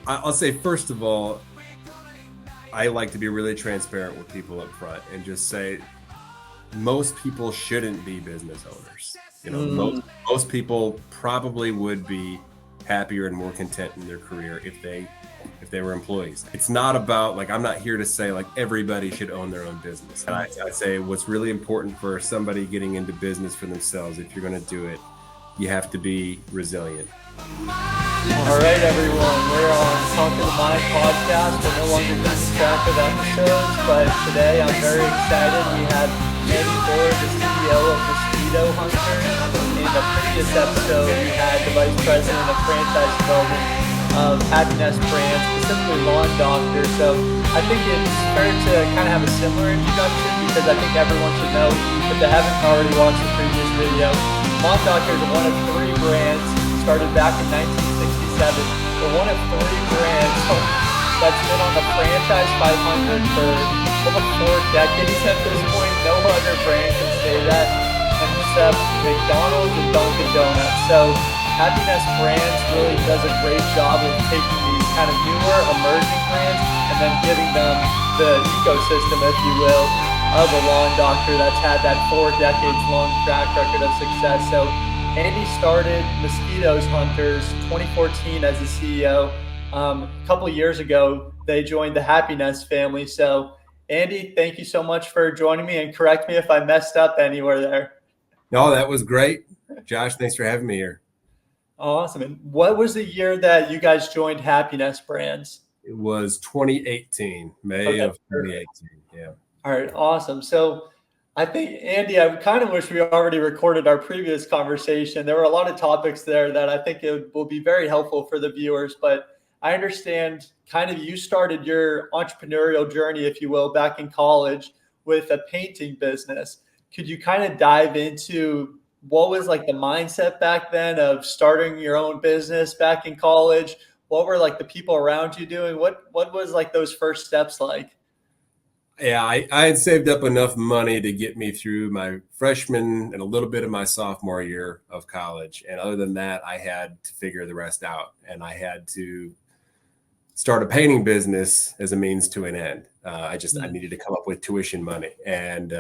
I'll say, first of all, I like to be really transparent with people up front and just say most people shouldn't be business owners. You know, most people probably would be happier and more content in their career if they were employees. It's not about, like, I'm not here to say like everybody should own their own business. And I say what's really important for somebody getting into business for themselves, if you're going to do it, you have to be resilient. All right, everyone, we're on Talk to the Mind podcast. We're no longer keeping track of episodes, but today I'm very excited. We have Andy Fuller, the CEO of Mosquito Hunters. In the previous episode, we had the Vice President of Franchise Development of Happiness Brand, specifically Lawn Doctor. So I think it's fair to kind of have a similar introduction because I think everyone should know, if they haven't already watched the previous video, Lawn Doctor is one of 3 brands started back in 1967. We're one of 3 brands that's been on the Franchise 500 for over 4 decades at this point. No other brand can say that except McDonald's and Dunkin' Donuts. So Happiness Brands really does a great job of taking these kind of newer emerging brands and then giving them the ecosystem, if you will, of a Lawn Doctor that's had that 4 decades long track record of success. So Andy started Mosquito Hunters 2014 as the CEO. A couple of years ago, they joined the Happiness family. So Andy, thank you so much for joining me, and correct me if I messed up anywhere there. No, that was great. Josh, thanks for having me here. Awesome. And what was the year that you guys joined Happiness Brands? It was 2018, May of 2018. Yeah. All right, awesome. So I think, Andy, I kind of wish we already recorded our previous conversation. There were a lot of topics there that I think it will be very helpful for the viewers, but I understand kind of you started your entrepreneurial journey, if you will, back in college with a painting business. Could you kind of dive into what was like the mindset back then of starting your own business back in college? What were like the people around you doing? What was like those first steps like? Yeah, I had saved up enough money to get me through my freshman and a little bit of my sophomore year of college. And other than that, I had to figure the rest out. And I had to start a painting business as a means to an end. I needed to come up with tuition money. And,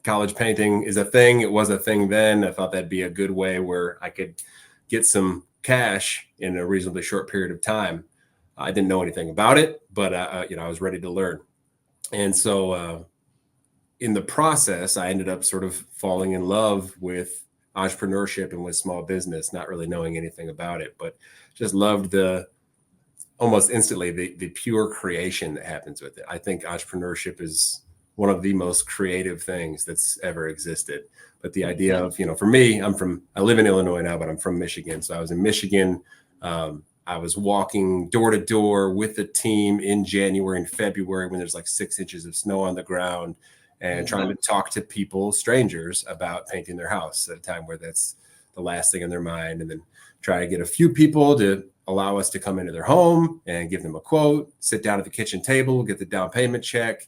college painting is a thing. It was a thing then. I thought that'd be a good way where I could get some cash in a reasonably short period of time. I didn't know anything about it, but I was ready to learn. And so in the process, I ended up sort of falling in love with entrepreneurship and with small business, not really knowing anything about it, but just loved almost instantly the pure creation that happens with it. I think entrepreneurship is one of the most creative things that's ever existed. But the idea of, for me, I live in Illinois now, but I'm from Michigan. So I was in Michigan. I was walking door to door with the team in January and February when there's like 6 inches of snow on the ground and trying to talk to people, strangers, about painting their house at a time where that's the last thing in their mind. And then try to get a few people to allow us to come into their home and give them a quote, sit down at the kitchen table, get the down payment check,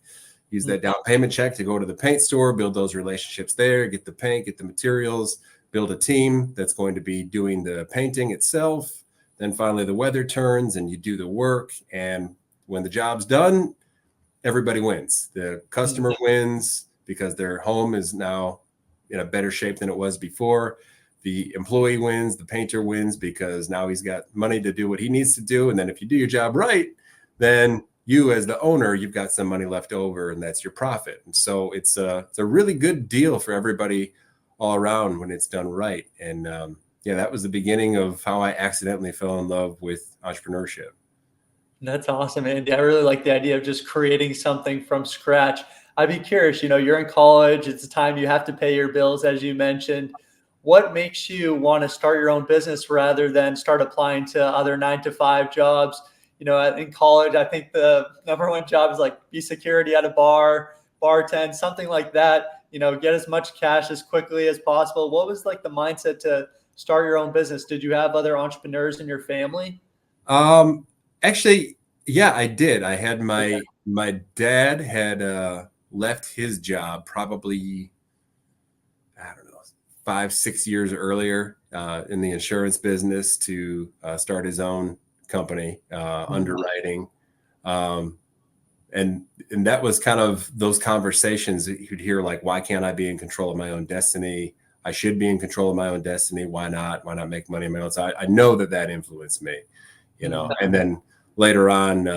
use that down payment check to go to the paint store, build those relationships there, get the paint, get the materials, build a team that's going to be doing the painting itself. Then finally the weather turns and you do the work. And when the job's done, everybody wins. The customer wins because their home is now in a better shape than it was before. The employee wins, the painter wins because now he's got money to do what he needs to do. And then if you do your job right, then you as the owner, you've got some money left over and that's your profit. And so it's a really good deal for everybody all around when it's done right. And that was the beginning of how I accidentally fell in love with entrepreneurship. That's awesome, Andy. I really like the idea of just creating something from scratch. I'd be curious, you're in college, it's a time you have to pay your bills, as you mentioned. What makes you want to start your own business rather than start applying to other 9-to-5 jobs? In college, I think the number one job is like be security at a bar, bartend, something like that, get as much cash as quickly as possible. What was like the mindset to start your own business? Did you have other entrepreneurs in your family? Actually, yeah, I did. I had my dad had left his job probably, I don't know, 5-6 years earlier in the insurance business to start his own company, underwriting. And that was kind of those conversations that you'd hear, like, why can't I be in control of my own destiny? I should be in control of my own destiny. Why not? Why not make money on my own? So I know that influenced me, and then later on,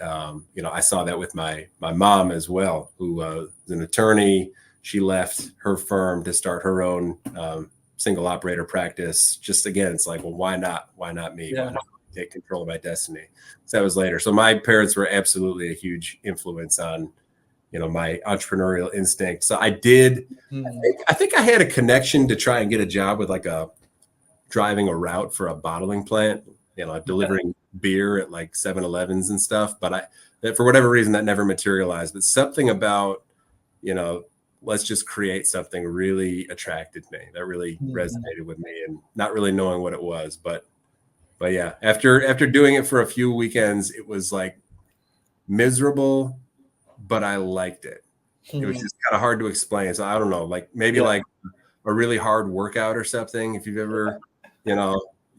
I saw that with my mom as well, who was an attorney. She left her firm to start her own single operator practice. Just again, it's like, well, why not? Why not me? Yeah. Why not take control of my destiny? So that was later. So my parents were absolutely a huge influence on, my entrepreneurial instinct. So I did. I think I had a connection to try and get a job with driving a route for a bottling plant. Delivering beer at like 7-Elevens and stuff. But for whatever reason, that never materialized. But something about, let's just create something really attracted me. That really resonated with me, and not really knowing what it was. But yeah, after doing it for a few weekends, it was like miserable, but I liked it. It was just kind of hard to explain. So I don't know, like maybe like a really hard workout or something. If you've ever,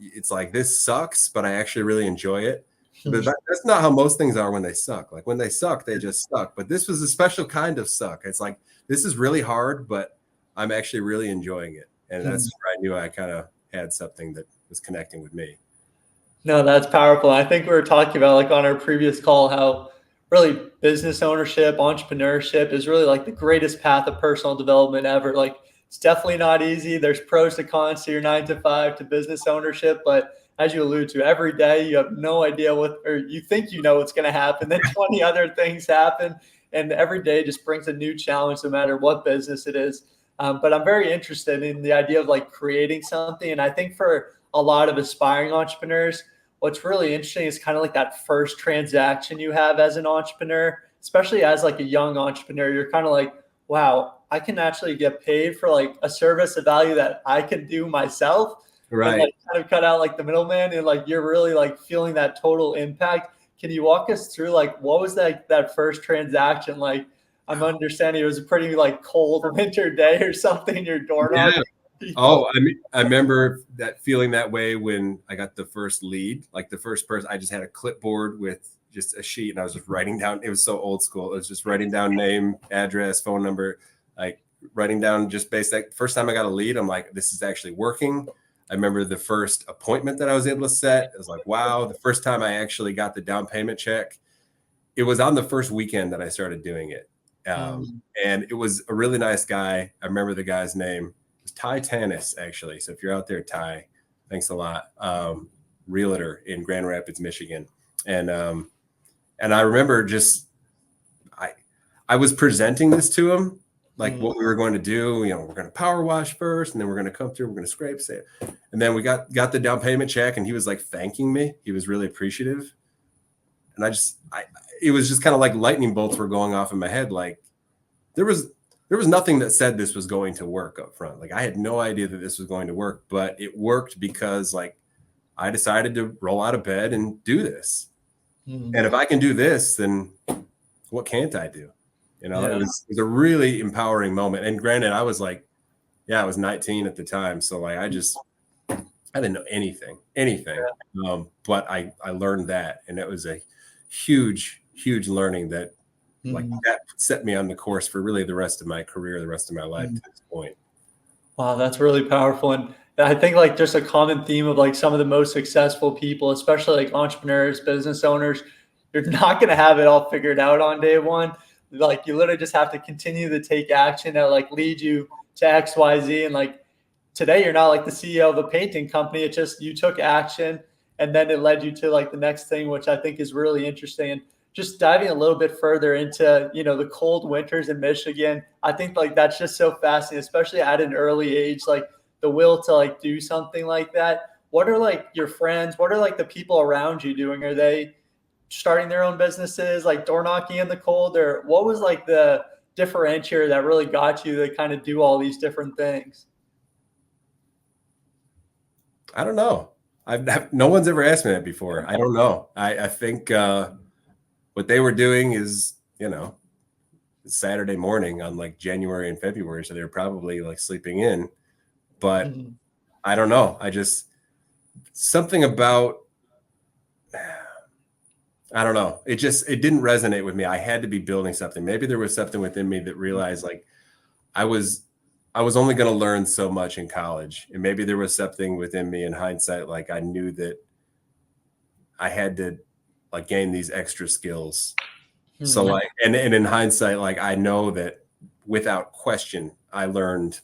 it's like, this sucks, but I actually really enjoy it. But that's not how most things are when they suck. Like when they suck, they just suck. But this was a special kind of suck. It's like, this is really hard, but I'm actually really enjoying it. And that's where I knew I kind of had something that was connecting with me. No, that's powerful. I think we were talking about, like, on our previous call, how really business ownership, entrepreneurship is really like the greatest path of personal development ever. Like, it's definitely not easy. There's pros to cons to your 9-to-5 to business ownership. But as you allude to, every day you have no idea or you think you know what's going to happen. Then 20 other things happen. And every day just brings a new challenge, no matter what business it is. But I'm very interested in the idea of like creating something. And I think for a lot of aspiring entrepreneurs, what's really interesting is kind of like that first transaction you have as an entrepreneur, especially as like a young entrepreneur. You're kind of like, wow, I can actually get paid for like a service of value that I can do myself. Right. And like kind of cut out like the middleman, and like you're really like feeling that total impact. Can you walk us through like what was that first transaction like? I'm understanding it was a pretty like cold winter day or something. Your doorknob. Yeah. Oh, I remember that feeling that way when I got the first lead. Like the first person, I just had a clipboard with just a sheet, and I was just writing down. It was so old school. It was just writing down name, address, phone number, like writing down just basic. First time I got a lead, I'm like, this is actually working. I remember the first appointment that I was able to set. It was like, wow. The first time I actually got the down payment check, it was on the first weekend that I started doing it. And it was a really nice guy. I remember the guy's name. It was Ty Tanis, actually. So if you're out there, Ty, thanks a lot. Realtor in Grand Rapids, Michigan. And I remember just, I was presenting this to him, like what we were going to do. We're going to power wash first, and then we're going to come through, we're going to scrape sand. And then we got the down payment check, and he was like thanking me. He was really appreciative. And it was just kind of like lightning bolts were going off in my head. Like there was nothing that said this was going to work up front. Like I had no idea that this was going to work, but it worked because like I decided to roll out of bed and do this. And if I can do this, then what can't I do? It was a really empowering moment. And granted, I was like, I was 19 at the time. So like, I didn't know anything. But I learned that. And it was a huge, huge learning that like that set me on the course for really the rest of my career, the rest of my life to this point. Wow, that's really powerful. And I think like there's a common theme of like some of the most successful people, especially like entrepreneurs, business owners, you're not going to have it all figured out on day one. Like you literally just have to continue to take action that like lead you to X, Y, Z. And like today, you're not like the CEO of a painting company. It just, you took action and then it led you to like the next thing, which I think is really interesting. And just diving a little bit further into, the cold winters in Michigan, I think like that's just so fascinating, especially at an early age, like the will to like do something like that. What are like your friends? What are like the people around you doing? Are they starting their own businesses, like door knocking in the cold, or what was like the differentiator that really got you to kind of do all these different things? I don't know. No one's ever asked me that before. I don't know. I think what they were doing is, Saturday morning on like January and February. So they're probably like sleeping in, but I don't know. Something about I don't know. It didn't resonate with me. I had to be building something. Maybe there was something within me that realized like I was only going to learn so much in college. And maybe there was something within me in hindsight. Like I knew that I had to like gain these extra skills. So like, and in hindsight, like I know that without question, I learned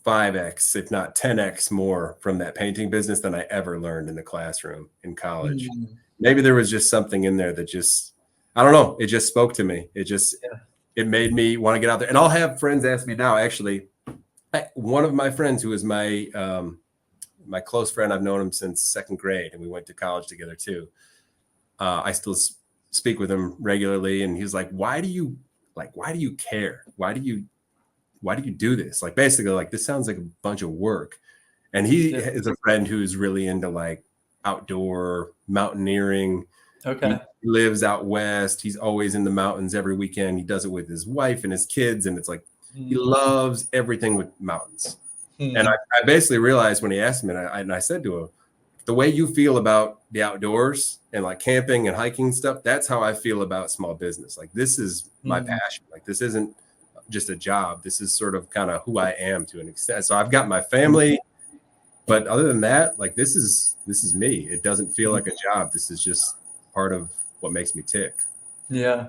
5x, if not 10x more from that painting business than I ever learned in the classroom in college. Maybe there was just something in there that just, I don't know. It just spoke to me. It made me want to get out there. And I'll have friends ask me now, actually, one of my friends who is my close friend, I've known him since second grade and we went to college together too. I still speak with him regularly. And he's like, why do you care? Why do you do this? Like, basically like, this sounds like a bunch of work. And he is a friend who's really into like outdoor mountaineering. Okay. He lives out west. He's always in the mountains every weekend. He does it with his wife and his kids. And it's like, he loves everything with mountains. And I basically realized when he asked me, and I said to him, the way you feel about the outdoors and like camping and hiking stuff, that's how I feel about small business. Like, this is my passion. Like, this isn't just a job. This is sort of kind of who I am to an extent. So I've got my family, but other than that, like, this is me. It doesn't feel like a job. This is just part of what makes me tick. Yeah,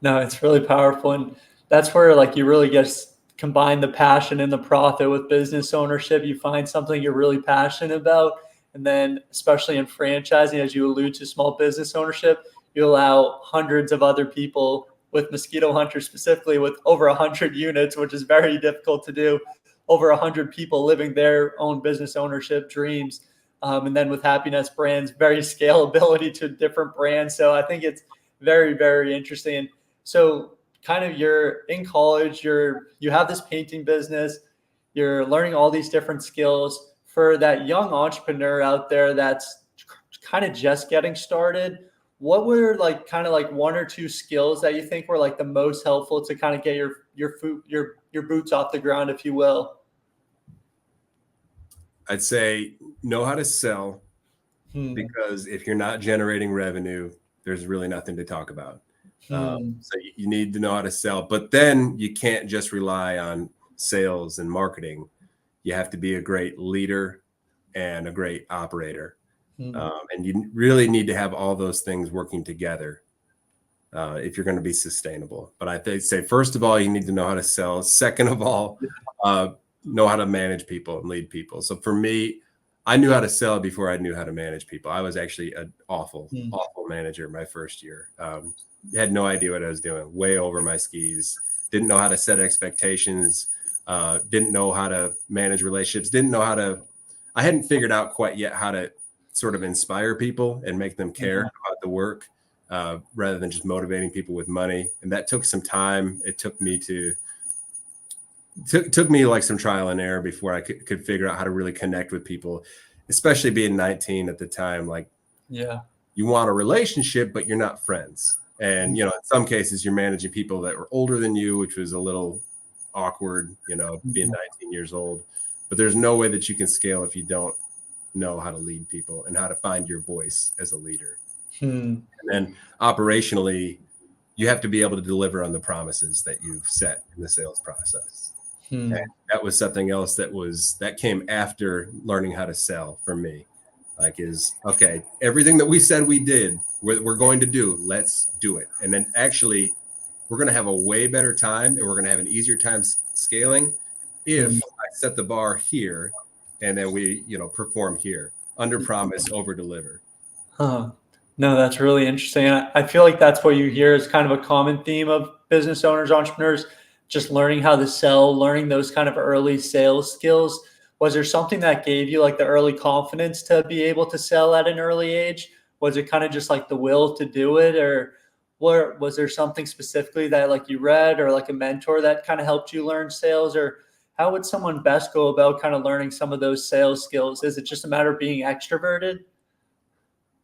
no, it's really powerful. And that's where like you really just combine the passion and the profit with business ownership. You find something you're really passionate about. And then especially in franchising, as you allude to small business ownership, you allow hundreds of other people with Mosquito Hunters specifically with over 100 units, which is very difficult to do, over 100 people living their own business ownership dreams. And then with Happiness Brands, very scalability to different brands. So I think it's very, very interesting. And so kind of you're in college, you have this painting business, you're learning all these different skills. For that young entrepreneur out there that's kind of just getting started, what were like kind of like one or two skills that you think were like the most helpful to kind of get your boots off the ground, if you will? I'd say know how to sell, because if you're not generating revenue, there's really nothing to talk about. So you need to know how to sell, but then you can't just rely on sales and marketing. You have to be a great leader and a great operator. And you really need to have all those things working together if you're going to be sustainable. But I say, first of all, you need to know how to sell. Second of all, know how to manage people and lead people. So for me, I knew how to sell before I knew how to manage people. I was actually an awful manager my first year. Had no idea what I was doing, way over my skis, didn't know how to set expectations, didn't know how to manage relationships, I hadn't figured out quite yet how to sort of inspire people and make them care about the work rather than just motivating people with money. And that took some time. It took me like some trial and error before I could figure out how to really connect with people, especially being 19 at the time. Like, you want a relationship, but you're not friends. And, in some cases you're managing people that were older than you, which was a little awkward, being 19 years old. But there's no way that you can scale if you don't know how to lead people and how to find your voice as a leader. And then operationally, you have to be able to deliver on the promises that you've set in the sales process. And that was something else that came after learning how to sell for me. Like, okay, everything that we said we're going to do, let's do it. And then actually, we're going to have a way better time and we're going to have an easier time scaling if I set the bar here and then we, perform here. Under promise, over deliver. No, that's really interesting. I feel like that's what you hear is kind of a common theme of business owners, entrepreneurs, just learning how to sell, learning those kind of early sales skills. Was there something that gave you like the early confidence to be able to sell at an early age? Was it kind of just like the will to do it, or was there something specifically that like you read or like a mentor that kind of helped you learn sales? Or how would someone best go about kind of learning some of those sales skills? Is it just a matter of being extroverted?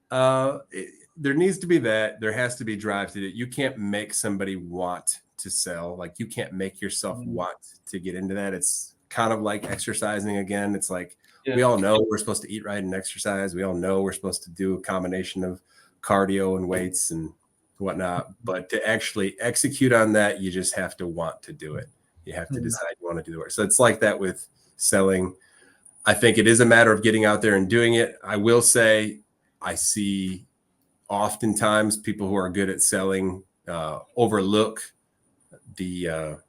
There needs to be that. There has to be drive to it. You can't make somebody want to sell. Like, you can't make yourself want to get into that. It's kind of like exercising again. It's like, we all know we're supposed to eat right and exercise. We all know we're supposed to do a combination of cardio and weights and whatnot. But to actually execute on that, you just have to want to do it. You have to decide you want to do the work. So it's like that with selling. I think it is a matter of getting out there and doing it. I will say I see oftentimes people who are good at selling overlook the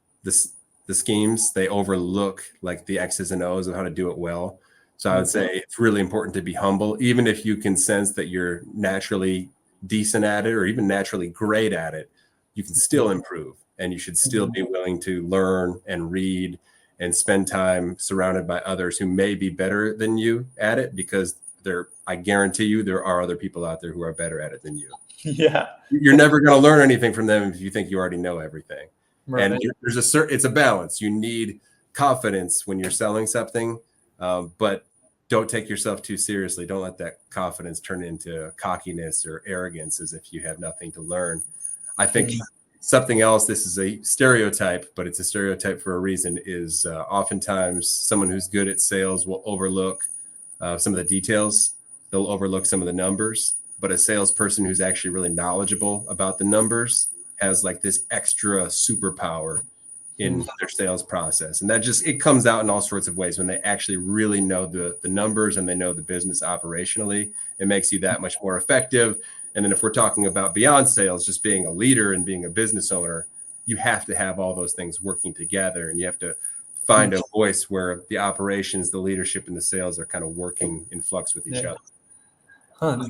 schemes. They overlook like the X's and O's of how to do it well. So I would say it's really important to be humble, even if you can sense that you're naturally decent at it or even naturally great at it. You can still improve, and you should still be willing to learn and read and spend time surrounded by others who may be better than you at it, because I guarantee you there are other people out there who are better at it than you. Yeah. You're never going to learn anything from them if you think you already know everything. Right. And it's a balance. You need confidence when you're selling something, but don't take yourself too seriously. Don't let that confidence turn into cockiness or arrogance as if you have nothing to learn. I think something else, this is a stereotype, but it's a stereotype for a reason, is oftentimes someone who's good at sales will overlook some of the details. They'll overlook some of the numbers, but a salesperson who's actually really knowledgeable about the numbers has like this extra superpower in their sales process. And that it comes out in all sorts of ways when they actually really know the numbers and they know the business operationally. It makes you that much more effective. And then if we're talking about beyond sales, just being a leader and being a business owner, you have to have all those things working together, and you have to find a voice where the operations, the leadership, and the sales are kind of working in flux with each other.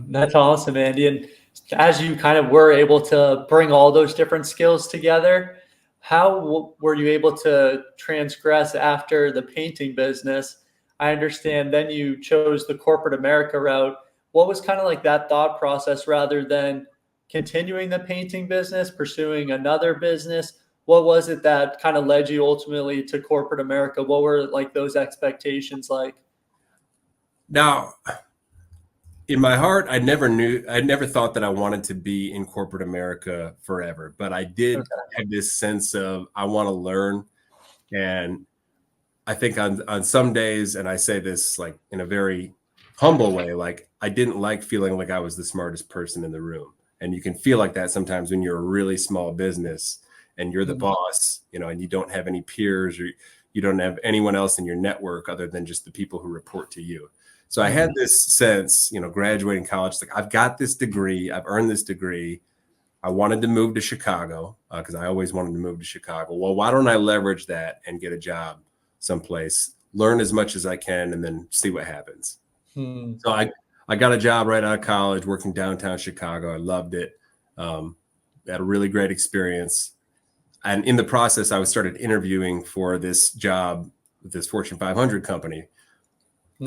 That's awesome, Andy. And as you kind of were able to bring all those different skills together, how were you able to transgress after the painting business? I understand then you chose the corporate America route. What was kind of like that thought process rather than continuing the painting business, pursuing another business? What was it that kind of led you ultimately to corporate America? What were like those expectations like? Now, in my heart, I never thought that I wanted to be in corporate America forever, but I did have this sense of I want to learn. And I think on some days, and I say this like in a very humble way, like I didn't like feeling like I was the smartest person in the room. And you can feel like that sometimes when you're a really small business and you're the boss, and you don't have any peers or you don't have anyone else in your network other than just the people who report to you. So I had this sense, graduating college, like I've got this degree, I've earned this degree. I wanted to move to Chicago because I always wanted to move to Chicago. Well, why don't I leverage that and get a job someplace, learn as much as I can, and then see what happens. So I got a job right out of college working downtown Chicago. I loved it. Had a really great experience. And in the process, I started interviewing for this job with this Fortune 500 company.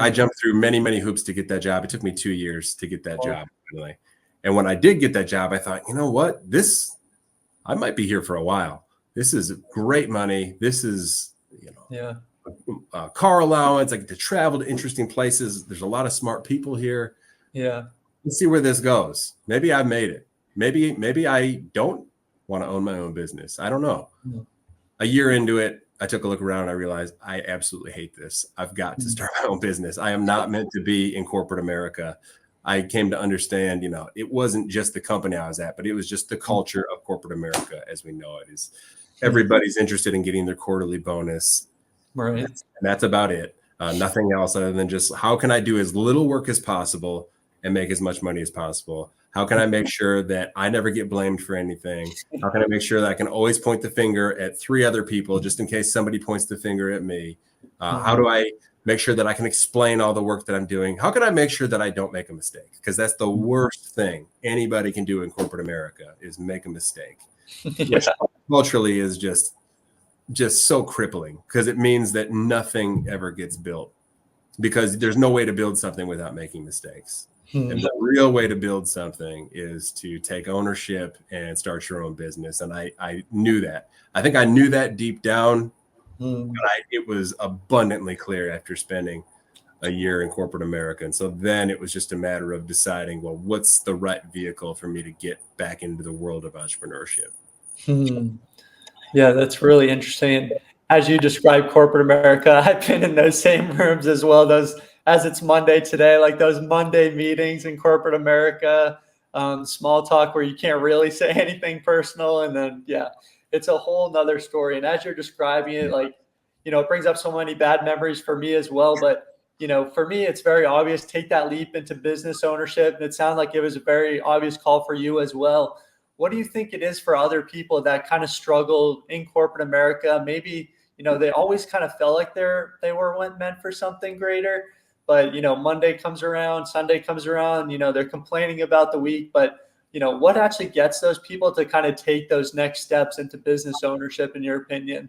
I jumped through many, many hoops to get that job. It took me 2 years to get that job. Really. And when I did get that job, I thought, you know what? I might be here for a while. This is great money. This is, car allowance. I get to travel to interesting places. There's a lot of smart people here. Yeah. Let's see where this goes. Maybe I made it. Maybe I don't want to own my own business. I don't know. A year into it, I took a look around and I realized I absolutely hate this. I've got to start my own business. I am not meant to be in corporate America. I came to understand, it wasn't just the company I was at, but it was just the culture of corporate America as we know it is. Everybody's interested in getting their quarterly bonus. Right. And that's about it. Nothing else other than just how can I do as little work as possible and make as much money as possible? How can I make sure that I never get blamed for anything? How can I make sure that I can always point the finger at 3 other people just in case somebody points the finger at me? How do I make sure that I can explain all the work that I'm doing? How can I make sure that I don't make a mistake? Because that's the worst thing anybody can do in corporate America is make a mistake, which culturally is just so crippling because it means that nothing ever gets built because there's no way to build something without making mistakes. And the real way to build something is to take ownership and start your own business. And I knew that. I think I knew that deep down. But it was abundantly clear after spending a year in corporate America. And so then it was just a matter of deciding, well, what's the right vehicle for me to get back into the world of entrepreneurship? Yeah, that's really interesting. As you describe corporate America, I've been in those same rooms as well. As it's Monday today, like those Monday meetings in corporate America, small talk where you can't really say anything personal. And then, yeah, it's a whole nother story. And as you're describing it, like, it brings up so many bad memories for me as well. But, for me, it's very obvious, take that leap into business ownership. And it sounded like it was a very obvious call for you as well. What do you think it is for other people that kind of struggle in corporate America? Maybe, they always kind of felt like they were meant for something greater. But, Monday comes around, Sunday comes around, they're complaining about the week. But, what actually gets those people to kind of take those next steps into business ownership, in your opinion?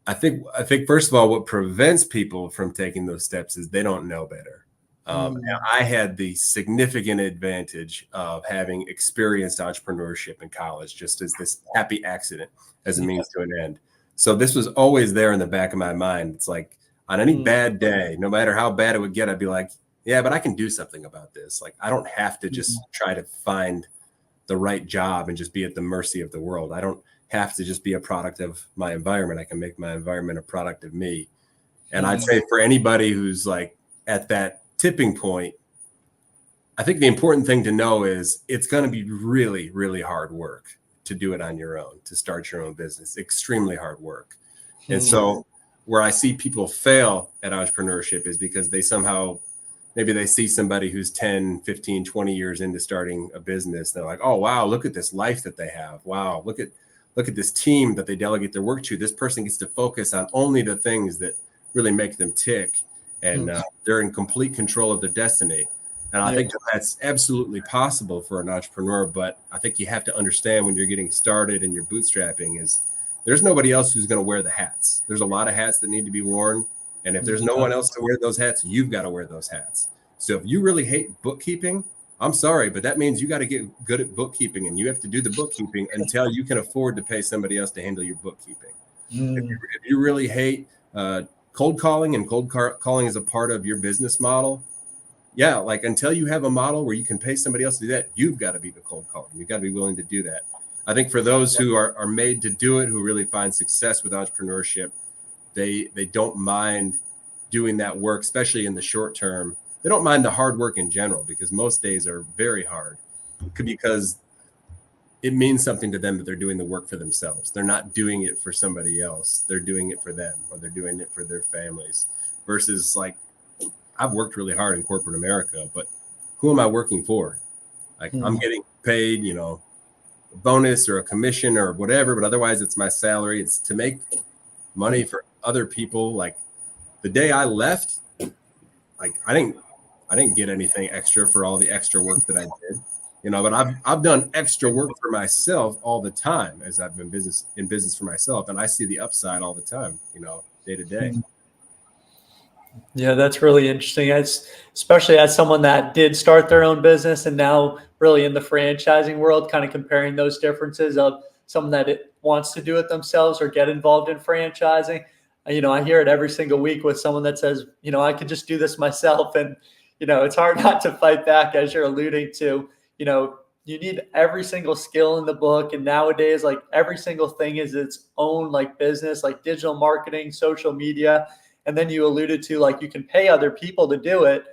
I think first of all, what prevents people from taking those steps is they don't know better. And I had the significant advantage of having experienced entrepreneurship in college, just as this happy accident as a means to an end. So this was always there in the back of my mind. It's like on any bad day, no matter how bad it would get, I'd be like, yeah, but I can do something about this. Like, I don't have to just try to find the right job and just be at the mercy of the world. I don't have to just be a product of my environment. I can make my environment a product of me. And I'd say for anybody who's like at that tipping point, I think the important thing to know is it's going to be really, really hard work to do it on your own, to start your own business, extremely hard work. And so where I see people fail at entrepreneurship is because they somehow, maybe they see somebody who's 10, 15, 20 years into starting a business. They're like, oh, wow, look at this life that they have. Wow, look at this team that they delegate their work to. This person gets to focus on only the things that really make them tick. And they're in complete control of their destiny. And I think that's absolutely possible for an entrepreneur. But I think you have to understand when you're getting started and you're bootstrapping is there's nobody else who's going to wear the hats. There's a lot of hats that need to be worn. And if there's no one else to wear those hats, you've got to wear those hats. So if you really hate bookkeeping, I'm sorry, but that means you got to get good at bookkeeping, and you have to do the bookkeeping until you can afford to pay somebody else to handle your bookkeeping. If you really hate cold calling, and cold calling is a part of your business model, yeah, like until you have a model where you can pay somebody else to do that, you've got to be the cold caller. You've got to be willing to do that. I think for those who are made to do it, who really find success with entrepreneurship, they don't mind doing that work, especially in the short term. They don't mind the hard work in general, because most days are very hard because it means something to them that they're doing the work for themselves. They're not doing it for somebody else. They're doing it for them, or they're doing it for their families, versus like, I've worked really hard in corporate America, but who am I working for? Like I'm getting paid, a bonus or a commission or whatever, but otherwise it's my salary. It's to make money for other people. Like the day I left, like I didn't get anything extra for all the extra work that I did, but I've done extra work for myself all the time as I've been in business for myself. And I see the upside all the time, day to day. Yeah, that's really interesting. Especially as someone that did start their own business and now really in the franchising world, kind of comparing those differences of someone that wants to do it themselves or get involved in franchising. I hear it every single week with someone that says, I could just do this myself. And, it's hard not to fight back, as you're alluding to. You need every single skill in the book. And nowadays, like every single thing is its own like business, like digital marketing, social media. And then you alluded to like you can pay other people to do it,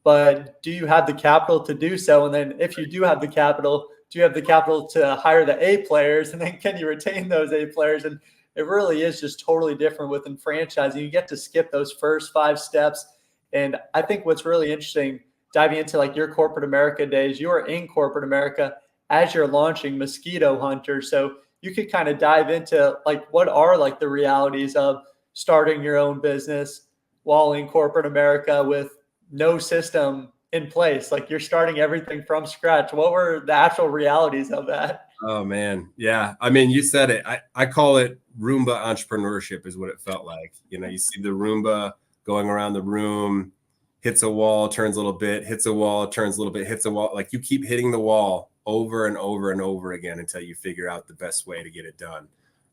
but do you have the capital to do so? And then if you do have the capital, do you have the capital to hire the A players? And then can you retain those A players? And it really is just totally different within franchising. You get to skip those first 5 steps. And I think what's really interesting, diving into like your corporate America days, you are in corporate America as you're launching Mosquito Hunters. So you could kind of dive into like what are like the realities of starting your own business while in corporate America with no system in place. Like you're starting everything from scratch. What were the actual realities of that? Oh man. Yeah. I mean, you said it. I call it Roomba entrepreneurship is what it felt like. You see the Roomba going around the room, hits a wall, turns a little bit, hits a wall, turns a little bit, hits a wall. Like you keep hitting the wall over and over and over again until you figure out the best way to get it done.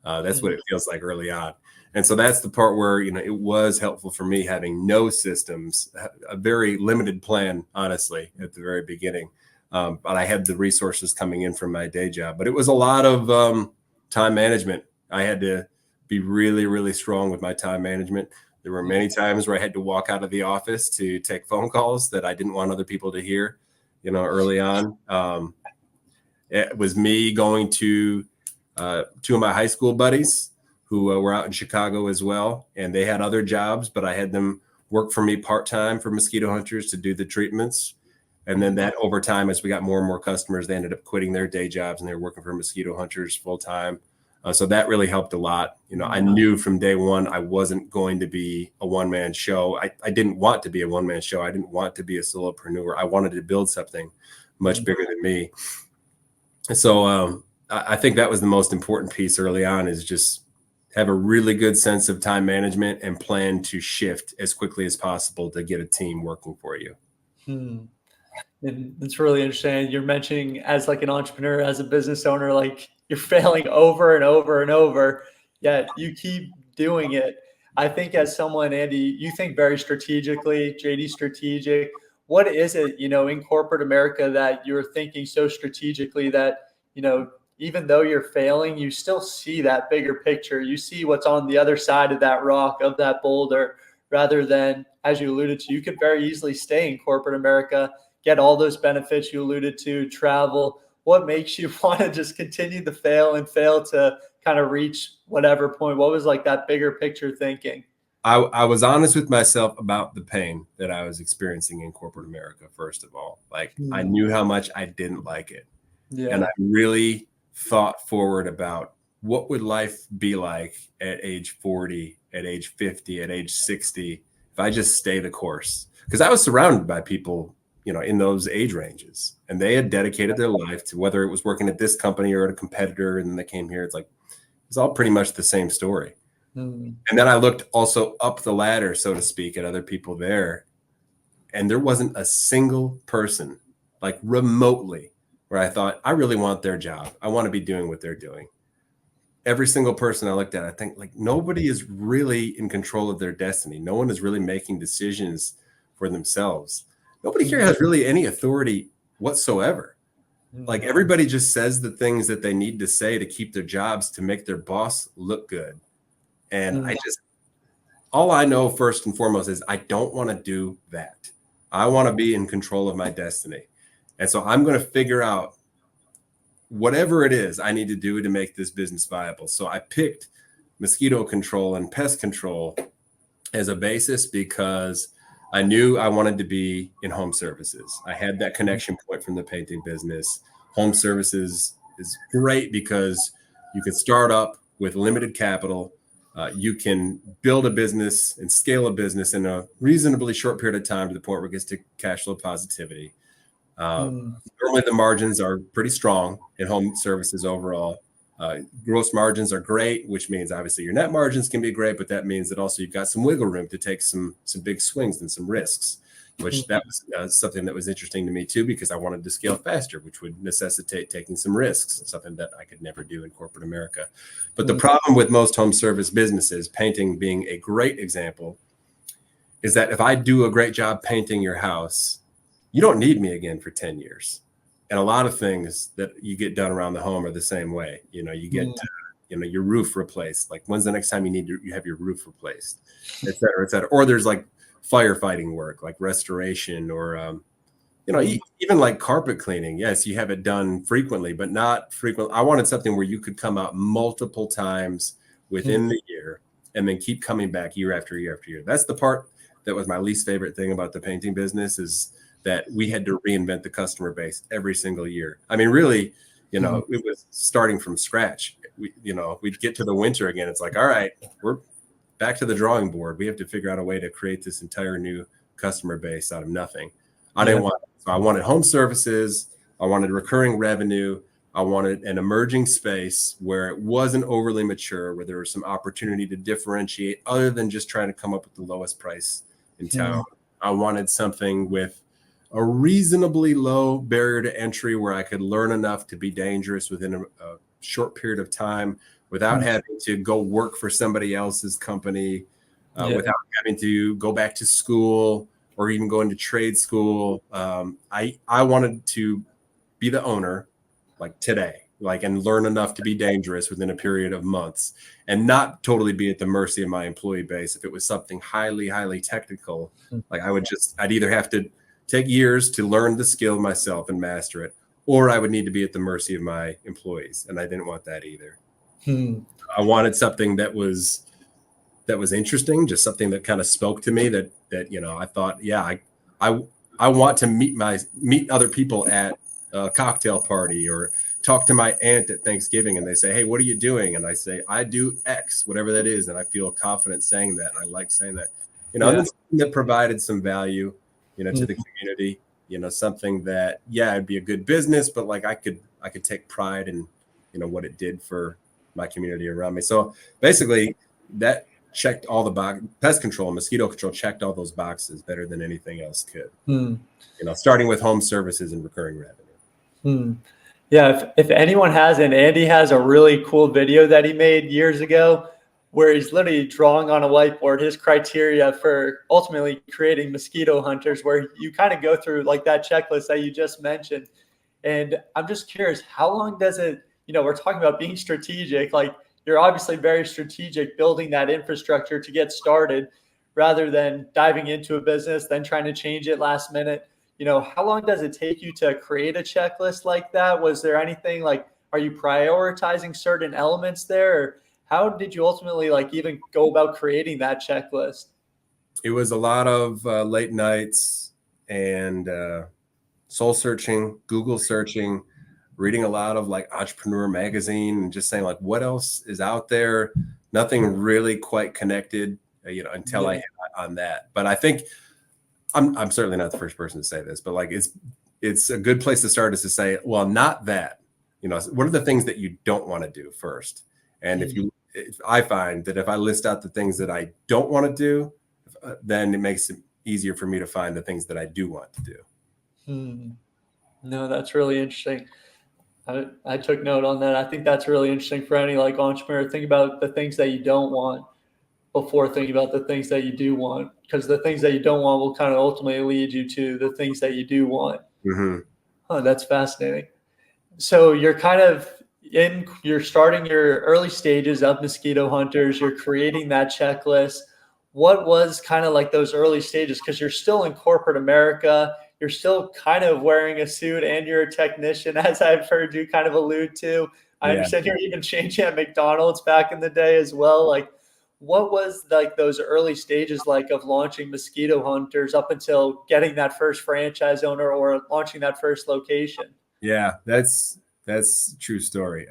That's what it feels like early on. And so that's the part where, it was helpful for me having no systems, a very limited plan, honestly, at the very beginning. But I had the resources coming in from my day job. But it was a lot of time management. I had to be really, really strong with my time management. There were many times where I had to walk out of the office to take phone calls that I didn't want other people to hear. early on. It was me going to two of my high school buddies who were out in Chicago as well, and they had other jobs, but I had them work for me part-time for Mosquito Hunters to do the treatments. And then that over time, as we got more and more customers, they ended up quitting their day jobs and they were working for Mosquito Hunters full-time. So that really helped a lot. I knew from day one I wasn't going to be a one-man show. I didn't want to be a one-man show. I didn't want to be a solopreneur. I wanted to build something much bigger than me. So I think that was the most important piece early on, is just have a really good sense of time management and plan to shift as quickly as possible to get a team working for you. And it's really interesting. You're mentioning, as like an entrepreneur, as a business owner, like you're failing over and over and over, yet you keep doing it. I think as someone, Andy, you think very strategically, JD Strategic. What is it, in corporate America that you're thinking so strategically that, even though you're failing, you still see that bigger picture. You see what's on the other side of that rock, of that boulder, rather than, as you alluded to, you could very easily stay in corporate America, get all those benefits you alluded to, travel. What makes you want to just continue to fail to kind of reach whatever point? What was like that bigger picture thinking? I was honest with myself about the pain that I was experiencing in corporate America, first of all. Like, I knew how much I didn't like it. Yeah. And I really thought forward about what would life be like at age 40, at age 50, at age 60, if I just stay the course. Because I was surrounded by people, in those age ranges, and they had dedicated their life to, whether it was working at this company or at a competitor, and then they came here. It's all pretty much the same story. And then I looked also up the ladder, so to speak, at other people there, and there wasn't a single person, like remotely, where I thought, I really want their job. I want to be doing what they're doing. Every single person I looked at, I think, like, nobody is really in control of their destiny. No one is really making decisions for themselves. Nobody here has really any authority whatsoever. Like, everybody just says the things that they need to say to keep their jobs, to make their boss look good. And all I know first and foremost is I don't want to do that. I want to be in control of my destiny. And so I'm going to figure out whatever it is I need to do to make this business viable. So I picked mosquito control and pest control as a basis because I knew I wanted to be in home services. I had that connection point from the painting business. Home services is great because you can start up with limited capital. You can build a business and scale a business in a reasonably short period of time to the point where it gets to cash flow positivity. Normally the margins are pretty strong in home services overall. Gross margins are great, which means obviously your net margins can be great, but that means that also you've got some wiggle room to take some big swings and some risks, which that was something that was interesting to me too, because I wanted to scale faster, which would necessitate taking some risks, something that I could never do in corporate America. But the problem with most home service businesses, painting being a great example, is that if I do a great job painting your house, you don't need me again for 10 years. And a lot of things that you get done around the home are the same way. You get, your roof replaced. Like, when's the next time you have your roof replaced, et cetera, et cetera. Or there's like firefighting work, like restoration, or, even like carpet cleaning. Yes, you have it done frequently, but not frequently. I wanted something where you could come out multiple times within the year and then keep coming back year after year after year. That's the part that was my least favorite thing about the painting business, is that we had to reinvent the customer base every single year. I mean, really, it was starting from scratch. We'd get to the winter again. It's like, all right, we're back to the drawing board. We have to figure out a way to create this entire new customer base out of nothing. I wanted home services. I wanted recurring revenue. I wanted an emerging space where it wasn't overly mature, where there was some opportunity to differentiate other than just trying to come up with the lowest price in town. I wanted something with a reasonably low barrier to entry where I could learn enough to be dangerous within a short period of time without having to go work for somebody else's company, without having to go back to school or even go into trade school. I wanted to be the owner, like today, and learn enough to be dangerous within a period of months, and not totally be at the mercy of my employee base. If it was something highly, highly technical, like I'd either have to take years to learn the skill myself and master it, or I would need to be at the mercy of my employees. And I didn't want that either. I wanted something that was interesting, just something that kind of spoke to me that, I thought, yeah, I want to meet other people at a cocktail party, or talk to my aunt at Thanksgiving and they say, hey, what are you doing? And I say, I do X, whatever that is. And I feel confident saying that. I like saying that, and then something that provided some value, to the community, something that, it'd be a good business, but like I could take pride in, what it did for my community around me. So basically that checked all the boxes. Pest control, mosquito control checked all those boxes better than anything else could, starting with home services and recurring revenue. Yeah, if anyone hasn't, Andy has a really cool video that he made years ago where he's literally drawing on a whiteboard his criteria for ultimately creating mosquito hunters, where you kind of go through like that checklist that you just mentioned. And I'm just curious, how long does it, we're talking about being strategic, like you're obviously very strategic building that infrastructure to get started rather than diving into a business, then trying to change it last minute. How long does it take you to create a checklist like that? Was there anything like, are you prioritizing certain elements there? Or how did you ultimately like even go about creating that checklist? It was a lot of late nights and soul searching, Google searching, reading a lot of like Entrepreneur magazine and just saying like, what else is out there? Nothing really quite connected, until I hit on that. But I think I'm certainly not the first person to say this, but like it's a good place to start is to say, well, not that, what are the things that you don't want to do first? And if I find that if I list out the things that I don't want to do, then it makes it easier for me to find the things that I do want to do. No, that's really interesting. I took note on that. I think that's really interesting for any like entrepreneur. Think about the things that you don't want before thinking about the things that you do want, because the things that you don't want will kind of ultimately lead you to the things that you do want. That's fascinating. So you're kind of you're starting your early stages of Mosquito Hunters. You're creating that checklist. What was kind of like those early stages? Because you're still in corporate America. You're still kind of wearing a suit and you're a technician, as I've heard you kind of allude to. I understand you're even changing at McDonald's back in the day as well. Like, what was like those early stages like of launching Mosquito Hunters up until getting that first franchise owner or launching that first location? Yeah, that's a true story.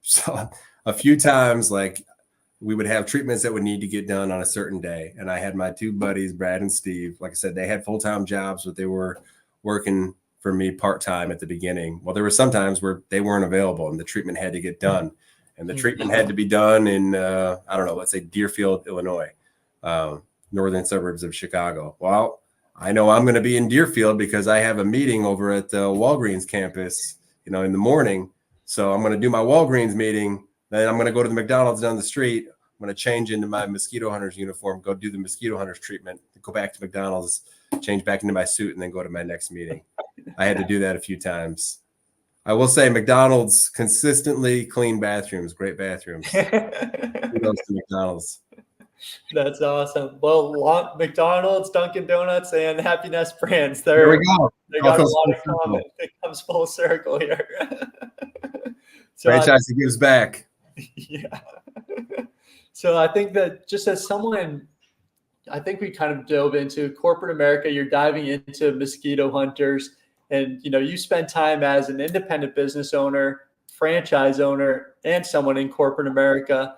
So a few times, like we would have treatments that would need to get done on a certain day. And I had my two buddies, Brad and Steve. Like I said, they had full-time jobs, but they were working for me part-time at the beginning. Well, there were some times where they weren't available and the treatment had to get done. And the treatment had to be done in, I don't know, let's say Deerfield, Illinois, northern suburbs of Chicago. Well, I know I'm going to be in Deerfield because I have a meeting over at the Walgreens campus, in the morning. So I'm going to do my Walgreens meeting. Then I'm going to go to the McDonald's down the street. I'm going to change into my Mosquito Hunters uniform, go do the Mosquito Hunters treatment, go back to McDonald's, change back into my suit, and then go to my next meeting. I had to do that a few times. I will say McDonald's consistently clean bathrooms, great bathrooms. Kudos to McDonald's. That's awesome. Well, McDonald's, Dunkin' Donuts, and Happiness Brands. There we go. They got a lot in common. It comes full circle here. So franchise gives back. Yeah. So I think that just as someone, I think we kind of dove into corporate America. You're diving into Mosquito Hunters, and you spend time as an independent business owner, franchise owner, and someone in corporate America.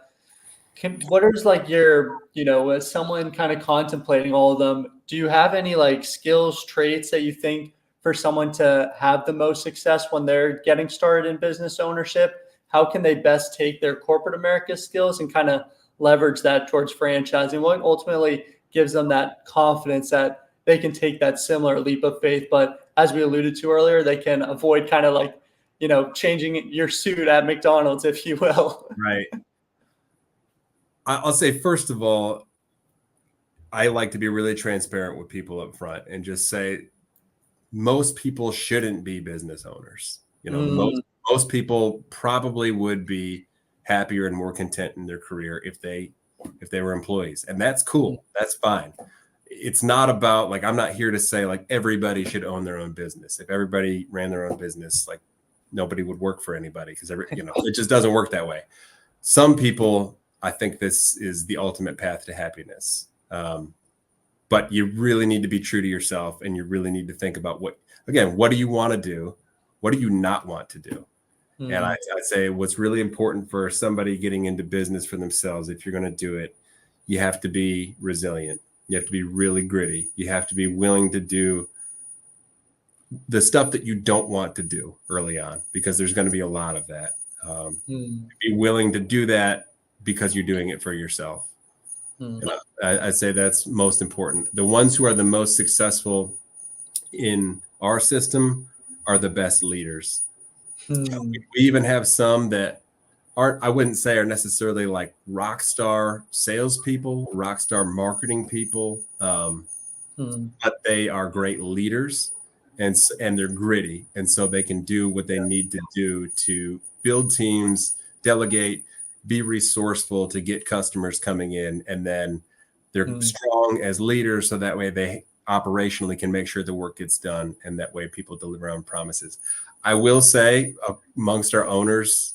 What is like your, as someone kind of contemplating all of them, do you have any like skills, traits that you think for someone to have the most success when they're getting started in business ownership? How can they best take their corporate America skills and kind of leverage that towards franchising? What ultimately gives them that confidence that they can take that similar leap of faith? But as we alluded to earlier, they can avoid kind of like, changing your suit at McDonald's, if you will. Right. I'll say, first of all, I like to be really transparent with people up front and just say, most people shouldn't be business owners. Most people probably would be happier and more content in their career if they were employees, and that's cool. That's fine. it's not about like, I'm not here to say like everybody should own their own business. If everybody ran their own business, like nobody would work for anybody, because it just doesn't work that way. Some people, I think this is the ultimate path to happiness. But you really need to be true to yourself, and you really need to think about what do you want to do? What do you not want to do? And I'd say what's really important for somebody getting into business for themselves, if you're going to do it, you have to be resilient. You have to be really gritty. You have to be willing to do the stuff that you don't want to do early on, because there's going to be a lot of that. Be willing to do that because you're doing it for yourself. And I'd say that's most important. The ones who are the most successful in our system are the best leaders. We even have some that I wouldn't say are necessarily like rock star salespeople, rock star marketing people, but they are great leaders, and they're gritty, and so they can do what they need to do to build teams, delegate, be resourceful to get customers coming in, and then they're strong as leaders, so that way they operationally can make sure the work gets done, and that way people deliver on promises. I will say, amongst our owners,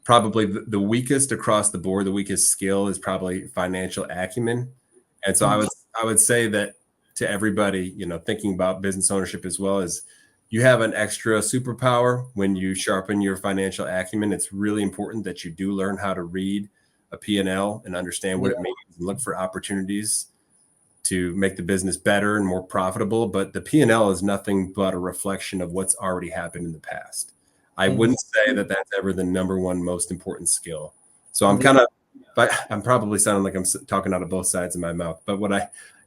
probably the weakest across the board, the weakest skill is probably financial acumen. And so I would say that to everybody, thinking about business ownership as well, as you have an extra superpower when you sharpen your financial acumen. It's really important that you do learn how to read a P&L and understand what it means, and look for opportunities to make the business better and more profitable. But the P&L is nothing but a reflection of what's already happened in the past. I wouldn't say that that's ever the number one most important skill. So I'm probably sounding like I'm talking out of both sides of my mouth, but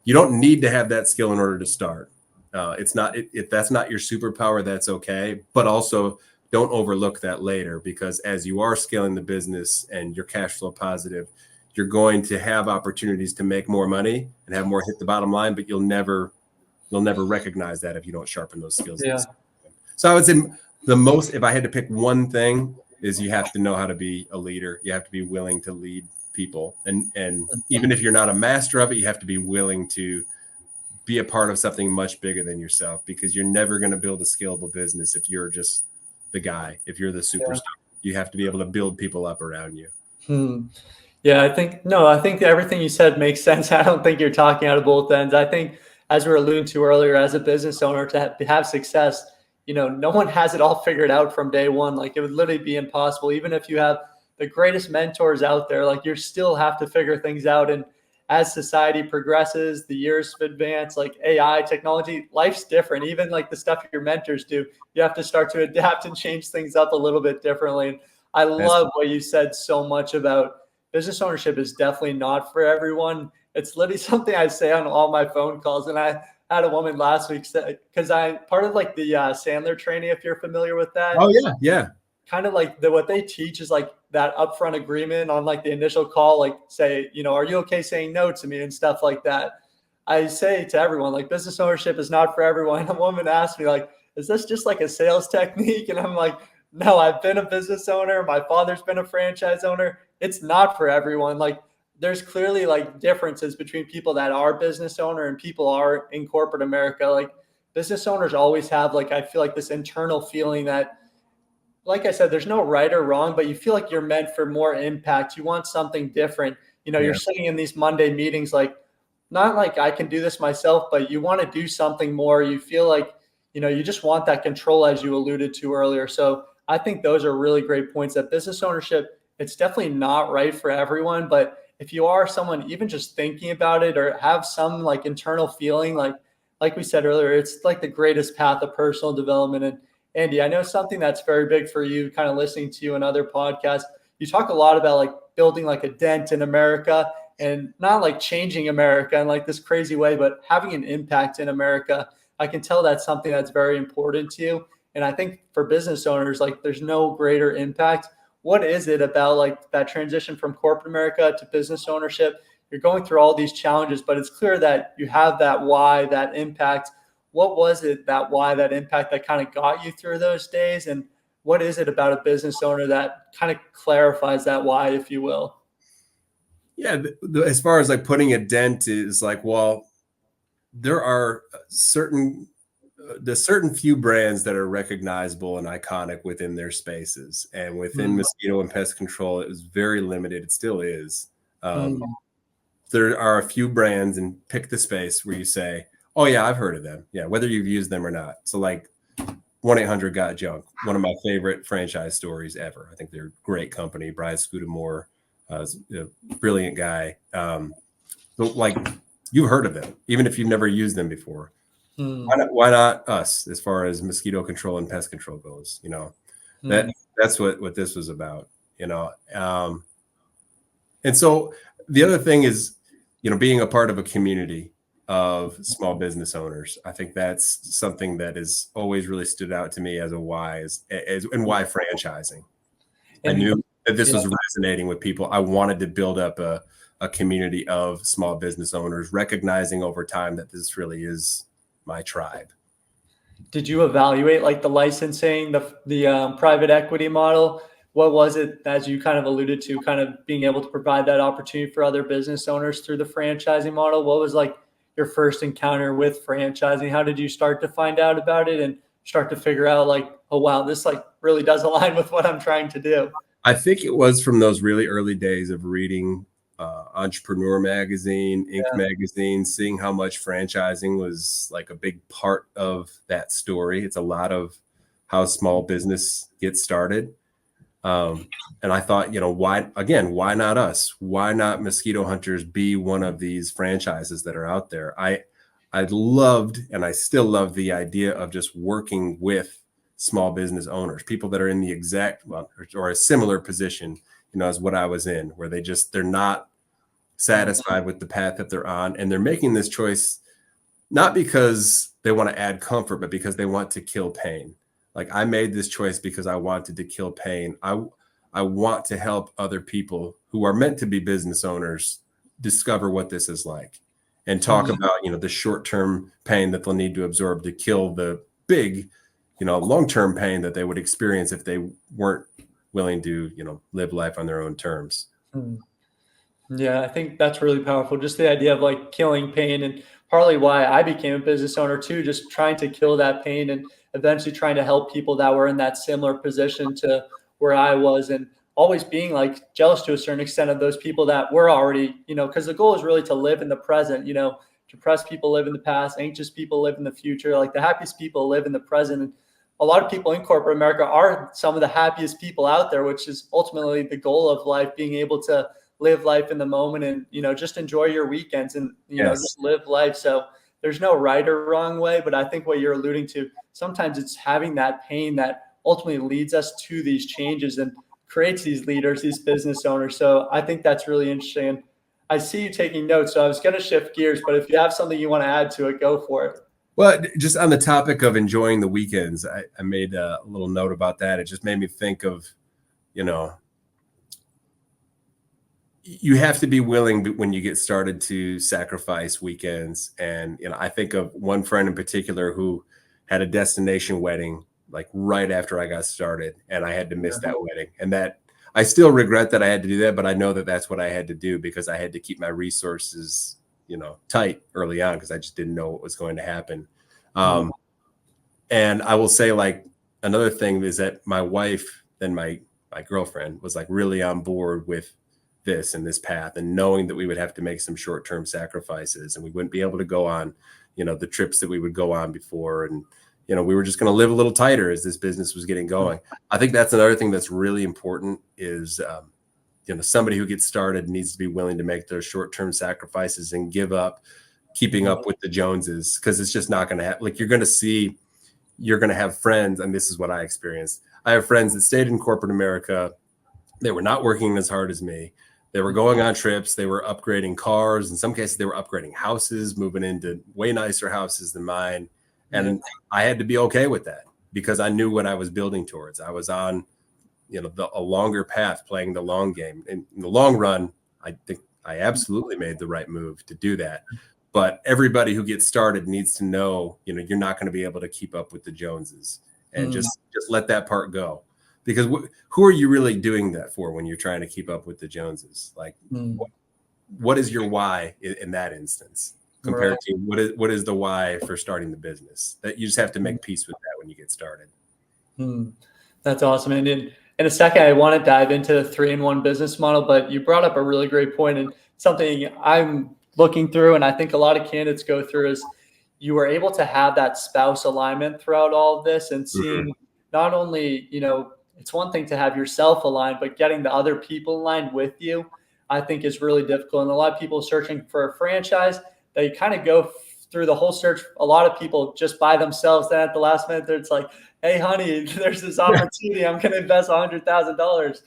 you don't need to have that skill in order to start. If that's not your superpower, that's okay. But also don't overlook that later, because as you are scaling the business and you're cash flow positive, you're going to have opportunities to make more money and have more hit the bottom line, but you'll never recognize that if you don't sharpen those skills. Yeah. So I would say if I had to pick one thing, is you have to know how to be a leader. You have to be willing to lead people. And even if you're not a master of it, you have to be willing to be a part of something much bigger than yourself, because you're never going to build a scalable business if you're just the guy, if you're the superstar. You have to be able to build people up around you. Yeah, I think everything you said makes sense. I don't think you're talking out of both ends. I think, as we were alluding to earlier, as a business owner, to have success, no one has it all figured out from day one. Like, it would literally be impossible. Even if you have the greatest mentors out there, like, you still have to figure things out. And as society progresses, the years advance, like AI, technology, life's different. Even like the stuff your mentors do, you have to start to adapt and change things up a little bit differently. And I love what you said so much about business ownership is definitely not for everyone. It's literally something I say on all my phone calls. And I had a woman last week say, because I'm part of like the Sandler training, if you're familiar with that. Oh yeah. Kind of like what they teach is like that upfront agreement on like the initial call, like say, are you okay saying no to me and stuff like that. I say to everyone, like, business ownership is not for everyone. And a woman asked me, like, is this just like a sales technique? And I'm like, no, I've been a business owner. My father's been a franchise owner. It's not for everyone. Like, there's clearly like differences between people that are business owner and people are in corporate America. Like, business owners always have, like, I feel like this internal feeling that, like I said, there's no right or wrong, but you feel like you're meant for more impact. You want something different. You're sitting in these Monday meetings, like, not like I can do this myself, but you want to do something more. You feel like, you just want that control, as you alluded to earlier. So I think those are really great points, that business ownership, it's definitely not right for everyone. But if you are someone even just thinking about it, or have some like internal feeling, like we said earlier, it's like the greatest path of personal development. And Andy, I know something that's very big for you, kind of listening to you in other podcasts. You talk a lot about like building like a dent in America, and not like changing America in like this crazy way, but having an impact in America. I can tell that's something that's very important to you. And I think for business owners, like, there's no greater impact. What is it about like that transition from corporate America to business ownership? You're going through all these challenges, but it's clear that you have that why, that impact. What was it, that why, that impact, that kind of got you through those days? And what is it about a business owner that kind of clarifies that why, if you will? Yeah, as far as like putting a dent is like, well, there are the certain few brands that are recognizable and iconic within their spaces, and within mosquito and pest control, it was very limited. It still is. There are a few brands, and pick the space where you say, "Oh yeah, I've heard of them." Yeah, whether you've used them or not. So like 1-800-GOT-JUNK, one of my favorite franchise stories ever. I think they're a great company. Brian Scudamore, a brilliant guy. But like, you've heard of them, even if you've never used them before. Why not us, as far as mosquito control and pest control goes? That's what this was about. And so the other thing is, being a part of a community of small business owners. I think that's something that has always really stood out to me as a why, and why franchising. I knew that this was resonating with people. I wanted to build up a community of small business owners, recognizing over time that this really is my tribe. Did you evaluate like the licensing, the private equity model? What was it, as you kind of alluded to, kind of being able to provide that opportunity for other business owners through the franchising model? What was like your first encounter with franchising? How did you start to find out about it and start to figure out like, oh, wow, this like really does align with what I'm trying to do? I think it was from those really early days of reading Entrepreneur magazine, Inc. magazine, seeing how much franchising was like a big part of that story. It's a lot of how small business gets started. And I thought, why not us? Why not Mosquito Hunters be one of these franchises that are out there? I loved, and I still love, the idea of just working with small business owners, people that are in the exact or a similar position, as what I was in, where they're not satisfied with the path that they're on, and they're making this choice not because they want to add comfort, but because they want to kill pain. Like, I made this choice because I wanted to kill pain. I want to help other people who are meant to be business owners discover what this is like, and talk about, the short-term pain that they'll need to absorb to kill the big, long-term pain that they would experience if they weren't willing to, live life on their own terms. Yeah, I think that's really powerful. Just the idea of like killing pain, and partly why I became a business owner too, just trying to kill that pain and eventually trying to help people that were in that similar position to where I was, and always being like jealous to a certain extent of those people that were already, because the goal is really to live in the present. Depressed people live in the past, anxious people live in the future, like the happiest people live in the present. And a lot of people in corporate America are some of the happiest people out there, which is ultimately the goal of life, being able to live life in the moment and, just enjoy your weekends and, just live life. So there's no right or wrong way, but I think what you're alluding to, sometimes it's having that pain that ultimately leads us to these changes and creates these leaders, these business owners. So I think that's really interesting. I see you taking notes, so I was going to shift gears, but if you have something you want to add to it, go for it. Well, just on the topic of enjoying the weekends, I made a little note about that. It just made me think of, you have to be willing when you get started to sacrifice weekends. And, I think of one friend in particular who had a destination wedding, like right after I got started, and I had to miss that wedding. And that I still regret that I had to do that, but I know that that's what I had to do because I had to keep my resources, tight early on, because I just didn't know what was going to happen. And I will say, like, another thing is that my wife and my girlfriend was like really on board with this and this path, and knowing that we would have to make some short-term sacrifices and we wouldn't be able to go on, the trips that we would go on before. And, we were just going to live a little tighter as this business was getting going. I think that's another thing that's really important is, somebody who gets started needs to be willing to make those short-term sacrifices and give up keeping up with the Joneses, because it's just not going to happen. Like, you're going to have friends, and this is what I experienced. I have friends that stayed in corporate America. They were not working as hard as me. They were going on trips. They were upgrading cars. In some cases, they were upgrading houses, moving into way nicer houses than mine. And I had to be okay with that because I knew what I was building towards. I was on, a longer path, playing the long game. And in the long run, I think I absolutely made the right move to do that. But everybody who gets started needs to know, you're not going to be able to keep up with the Joneses, and just let that part go. Because who are you really doing that for when you're trying to keep up with the Joneses? Like, what is your why in that instance compared to what is the why for starting the business? That you just have to make peace with that when you get started. That's awesome. And in a second, I want to dive into the 3-in-1 business model, but you brought up a really great point, and something I'm looking through, and I think a lot of candidates go through, is you were able to have that spouse alignment throughout all of this, and seeing not only, it's one thing to have yourself aligned, but getting the other people aligned with you, I think is really difficult. And a lot of people searching for a franchise, they kind of go through the whole search. A lot of people just by themselves. Then at the last minute, it's like, hey, honey, there's this opportunity. I'm going to invest $100,000.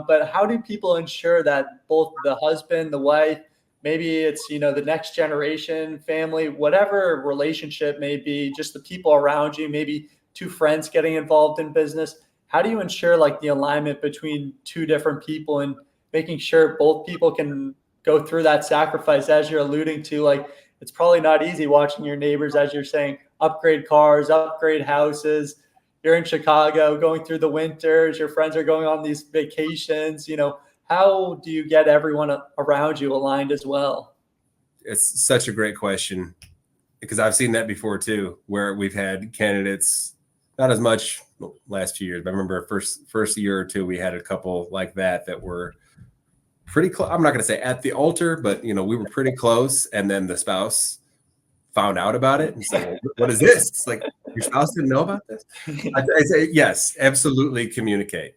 But how do people ensure that both the husband, the wife, maybe it's, the next generation, family, whatever relationship may be, just the people around you, maybe two friends getting involved in business. How do you ensure like the alignment between two different people and making sure both people can go through that sacrifice, as you're alluding to? Like, it's probably not easy watching your neighbors, as you're saying, upgrade cars, upgrade houses. You're in Chicago going through the winters. Your friends are going on these vacations. How do you get everyone around you aligned as well? It's such a great question, because I've seen that before too, where we've had candidates, not as much last few years, but I remember first year or two, we had a couple like that were pretty close. I'm not going to say at the altar, but we were pretty close. And then the spouse found out about it and said, what is this? It's like, your spouse didn't know about this? I say, yes, absolutely communicate.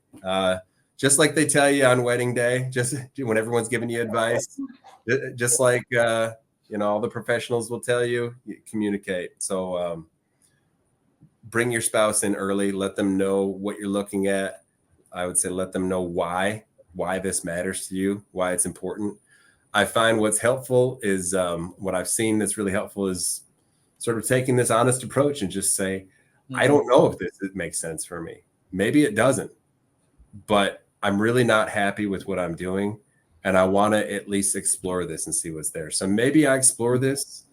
Just like they tell you on wedding day, just when everyone's giving you advice, just like, all the professionals will tell you, communicate. So bring your spouse in early, let them know what you're looking at. I would say let them know why this matters to you, why it's important. I find what's helpful is what I've seen that's really helpful is sort of taking this honest approach and just say, I don't know if it makes sense for me. Maybe it doesn't, but I'm really not happy with what I'm doing. And I want to at least explore this and see what's there. So maybe I explore this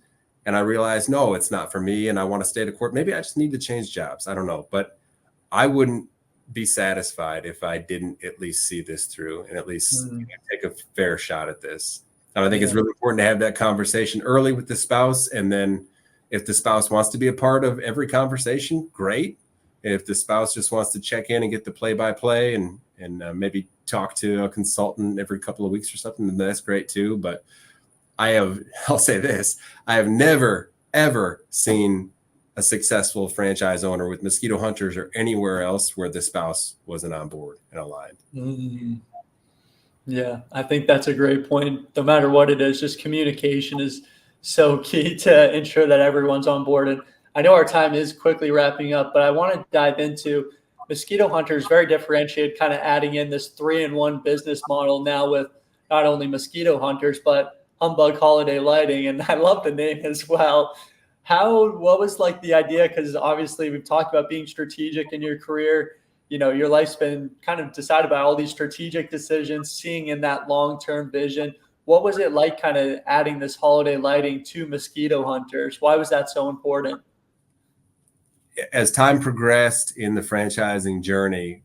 and I realize, no, it's not for me. And I want to stay to court. Maybe I just need to change jobs. I don't know, but I wouldn't be satisfied if I didn't at least see this through and at least take a fair shot at this. And I think it's really important to have that conversation early with the spouse. And then if the spouse wants to be a part of every conversation, great. If the spouse just wants to check in and get the play-by-play and maybe talk to a consultant every couple of weeks or something, then that's great too. But I'll say this, I have never, ever seen a successful franchise owner with Mosquito Hunters or anywhere else where the spouse wasn't on board and aligned. Yeah, I think that's a great point. No matter what it is, just communication is so key to ensure that everyone's on board. And I know our time is quickly wrapping up, but I want to dive into Mosquito Hunters, very differentiated, kind of adding in this 3-in-1 business model now with not only Mosquito Hunters, but Humbug Holiday Lighting. And I love the name as well. What was like the idea? Because obviously we've talked about being strategic in your career. Your life's been kind of decided by all these strategic decisions, seeing in that long-term vision. What was it like kind of adding this holiday lighting to Mosquito Hunters? Why was that so important? As time progressed in the franchising journey,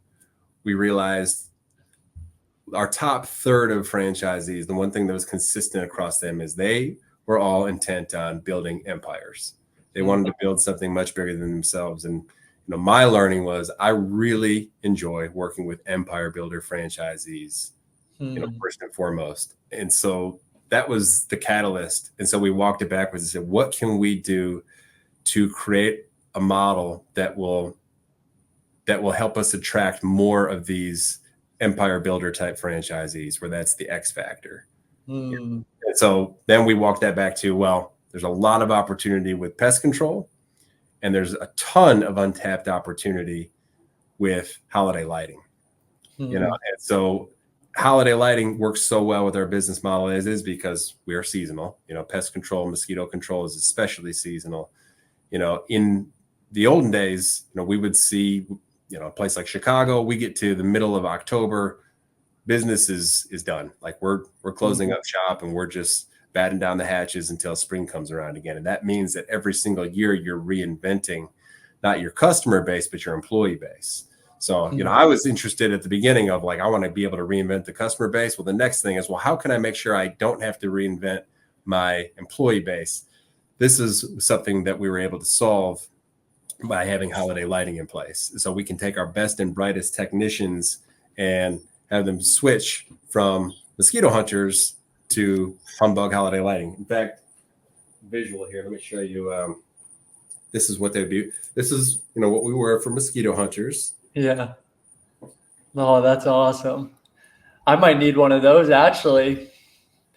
we realized our top third of franchisees, the one thing that was consistent across them is they were all intent on building empires. They wanted to build something much bigger than themselves. And my learning was I really enjoy working with empire builder franchisees, first and foremost. And so that was the catalyst. And so we walked it backwards and said, what can we do to create a model that will help us attract more of these empire builder type franchisees, where that's the X factor. And so then we walked that back to, well, there's a lot of opportunity with pest control, and there's a ton of untapped opportunity with holiday lighting. And so holiday lighting works so well with our business model as is because we are seasonal. Pest control, mosquito control is especially seasonal. In the olden days, we would see, a place like Chicago, we get to the middle of October, business is done. Like we're closing up shop and we're just batten down the hatches until spring comes around again. And that means that every single year you're reinventing not your customer base, but your employee base. So, I was interested at the beginning of like, I want to be able to reinvent the customer base. Well, the next thing is, well, how can I make sure I don't have to reinvent my employee base? This is something that we were able to solve by having holiday lighting in place. So we can take our best and brightest technicians and have them switch from mosquito hunters to humbug holiday lighting. In fact, visual here, let me show you. This is what they do. This is, what we wear for mosquito hunters. Yeah. Oh, that's awesome. I might need one of those actually.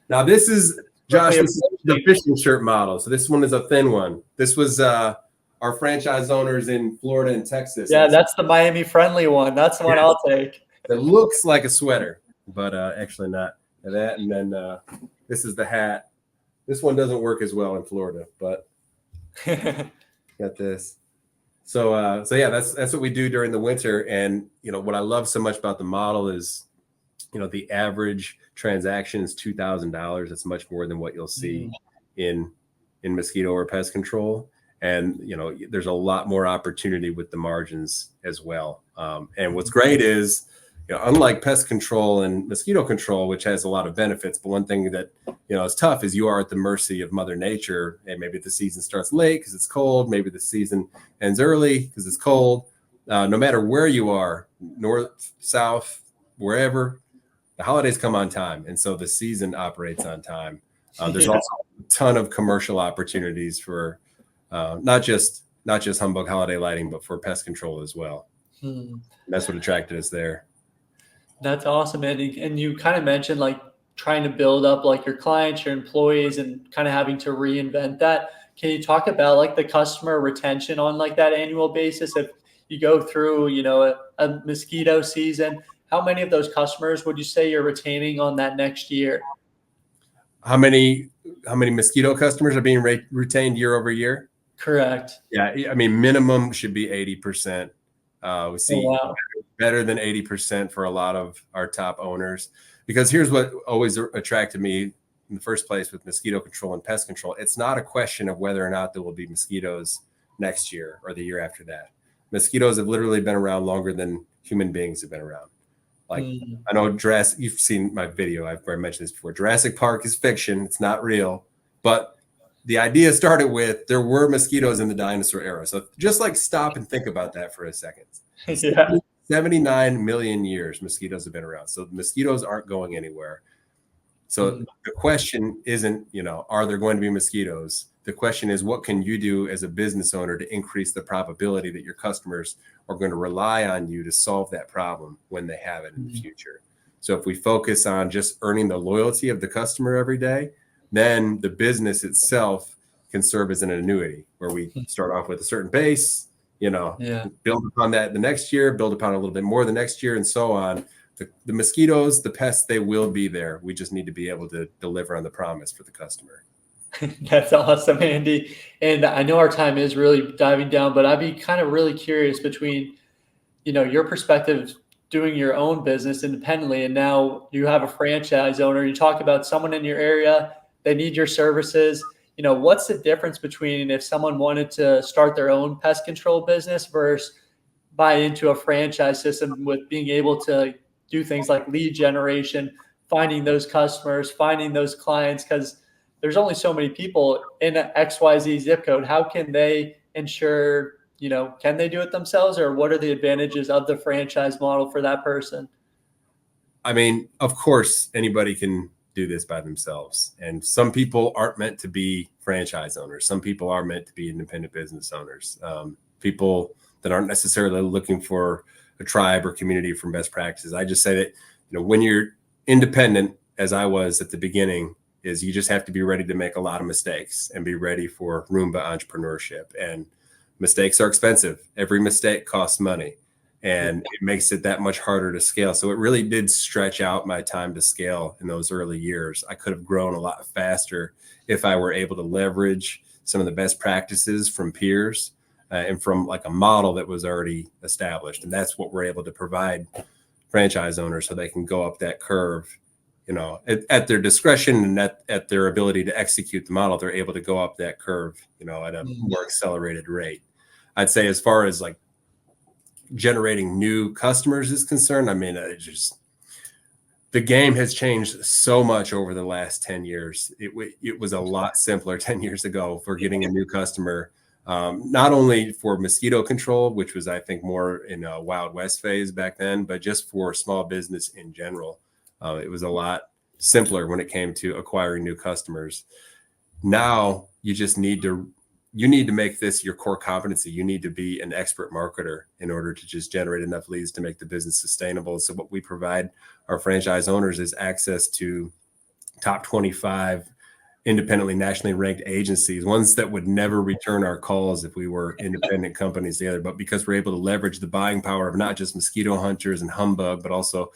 Now this is, Josh, this is the fishing shirt model. So this one is a thin one. This was our franchise owners in Florida and Texas. Yeah, that's the Miami friendly one. That's the one I'll take. It looks like a sweater, but actually not. That, and then this is the hat. This one doesn't work as well in Florida, but got this. So yeah, that's what we do during the winter. And what I love so much about the model is, the average transaction is $2,000. That's much more than what you'll see in mosquito or pest control. And there's a lot more opportunity with the margins as well. And what's great is, unlike pest control and mosquito control, which has a lot of benefits, but one thing that is tough is you are at the mercy of Mother Nature. And maybe the season starts late because it's cold. Maybe the season ends early because it's cold. No matter where you are, north, south, wherever, the holidays come on time, and so the season operates on time. There's also a ton of commercial opportunities for not just humbug holiday lighting, but for pest control as well. That's what attracted us there. That's awesome, Andy. And you kind of mentioned like trying to build up like your clients, your employees, and kind of having to reinvent that. Can you talk about like the customer retention on like that annual basis? If you go through, a mosquito season, how many of those customers would you say you're retaining on that next year? How many mosquito customers are being retained year over year? Correct. Yeah, I mean, minimum should be 80%. We see better than 80% for a lot of our top owners, because here's what always attracted me in the first place with mosquito control and pest control. It's not a question of whether or not there will be mosquitoes next year or the year after that. Mosquitoes have literally been around longer than human beings have been around. Like, I know you've seen my video. I've mentioned this before. Jurassic Park is fiction. It's not real. But the idea started with there were mosquitoes in the dinosaur era. So just like stop and think about that for a second. Yeah. 79 million years mosquitoes have been around. So mosquitoes aren't going anywhere. So the question isn't, are there going to be mosquitoes? The question is, what can you do as a business owner to increase the probability that your customers are going to rely on you to solve that problem when they have it in the future? So if we focus on just earning the loyalty of the customer every day, then the business itself can serve as an annuity where we start off with a certain base, build upon that the next year, build upon a little bit more the next year, and so on. The mosquitoes, the pests, they will be there. We just need to be able to deliver on the promise for the customer. That's awesome, Andy. And I know our time is really diving down, but I'd be kind of really curious between, your perspective doing your own business independently, and now you have a franchise owner. You talk about someone in your area, they need your services. What's the difference between if someone wanted to start their own pest control business versus buy into a franchise system with being able to do things like lead generation, finding those customers, finding those clients, because there's only so many people in an XYZ zip code. How can they ensure, can they do it themselves, or what are the advantages of the franchise model for that person? I mean, of course, anybody can do this by themselves. And some people aren't meant to be franchise owners. Some people are meant to be independent business owners. People that aren't necessarily looking for a tribe or community from best practices. I just say that, when you're independent, as I was at the beginning, is you just have to be ready to make a lot of mistakes and be ready for Roomba entrepreneurship. And mistakes are expensive. Every mistake costs money, and it makes it that much harder to scale. So it really did stretch out my time to scale in those early years. I could have grown a lot faster if I were able to leverage some of the best practices from peers and from like a model that was already established. And that's what we're able to provide franchise owners, so they can go up that curve, at their discretion and at their ability to execute the model. They're able to go up that curve, at a more accelerated rate. I'd say as far as like, generating new customers is concerned, I mean, the game has changed so much over the last 10 years. It was a lot simpler 10 years ago for getting a new customer, not only for mosquito control, which was, I think, more in a Wild West phase back then, but just for small business in general. It was a lot simpler when it came to acquiring new customers. Now you just need to make this your core competency. You need to be an expert marketer in order to just generate enough leads to make the business sustainable. So what we provide our franchise owners is access to top 25 independently, nationally ranked agencies, ones that would never return our calls if we were independent companies together. But because we're able to leverage the buying power of not just Mosquito Hunters and Humbug, but also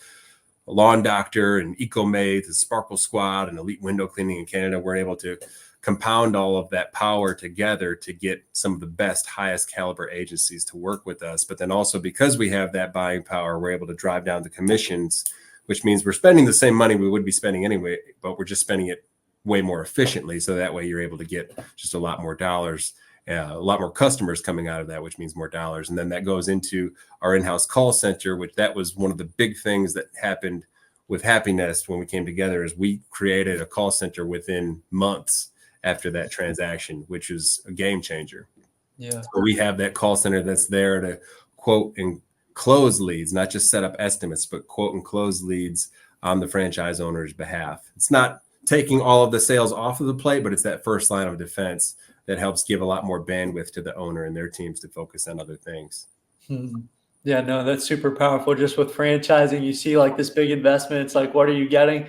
Lawn Doctor and EcoMate, the Sparkle Squad, and Elite Window Cleaning in Canada, we're able to compound all of that power together to get some of the best, highest caliber agencies to work with us. But then also, because we have that buying power, we're able to drive down the commissions, which means we're spending the same money we would be spending anyway, but we're just spending it way more efficiently. So that way you're able to get just a lot more dollars, a lot more customers coming out of that, which means more dollars. And then that goes into our in-house call center, which that was one of the big things that happened with Happy Nest when we came together, is we created a call center within months after that transaction, which is a game changer. Yeah. So we have that call center that's there to quote and close leads, not just set up estimates, but quote and close leads on the franchise owner's behalf. It's not taking all of the sales off of the plate, but it's that first line of defense that helps give a lot more bandwidth to the owner and their teams to focus on other things. Yeah, no, that's super powerful. Just with franchising, you see like this big investment. It's like, what are you getting?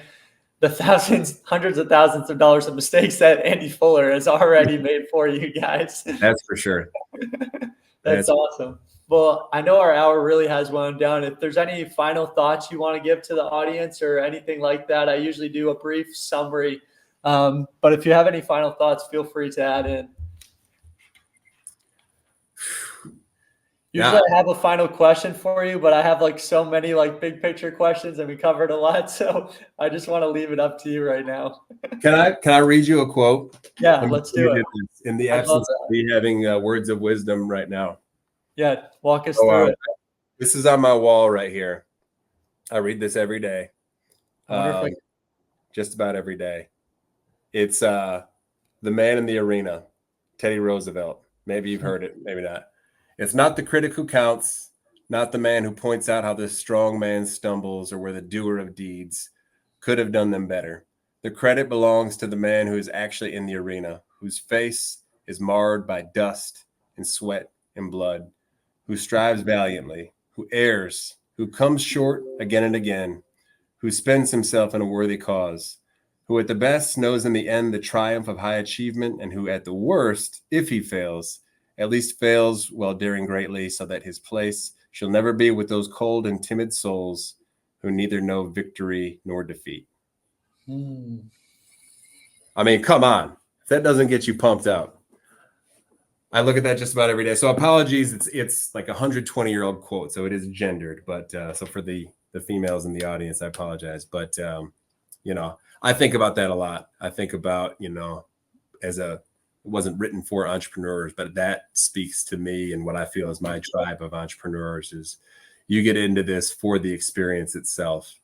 The thousands, hundreds of thousands of dollars of mistakes that Andy Fuller has already made for you guys. That's for sure. That's awesome. Well, I know our hour really has wound down. If there's any final thoughts you want to give to the audience or anything like that, I usually do a brief summary. But if you have any final thoughts, feel free to add in. Usually I have a final question for you, but I have like so many like big picture questions and we covered a lot. So I just want to leave it up to you right now. Can I read you a quote? Yeah, let's do it. In the absence of me having words of wisdom right now. Yeah, walk us through it. This is on my wall right here. I read this every day. Just about every day. It's The Man in the Arena, Teddy Roosevelt. Maybe you've heard it, maybe not. It's not the critic who counts, not the man who points out how the strong man stumbles or where the doer of deeds could have done them better. The credit belongs to the man who is actually in the arena, whose face is marred by dust and sweat and blood, who strives valiantly, who errs, who comes short again and again, who spends himself in a worthy cause, who at the best knows in the end the triumph of high achievement, and who at the worst, if he fails, at least fails while daring greatly, so that his place shall never be with those cold and timid souls who neither know victory nor defeat. I mean, come on. If that doesn't get you pumped up. I look at that just about every day. So apologies. It's like a 120-year-old quote, so it is gendered. But so for the females in the audience, I apologize. But, I think about that a lot. I think about, it wasn't written for entrepreneurs, but that speaks to me and what I feel is my tribe of entrepreneurs is you get into this for the experience itself.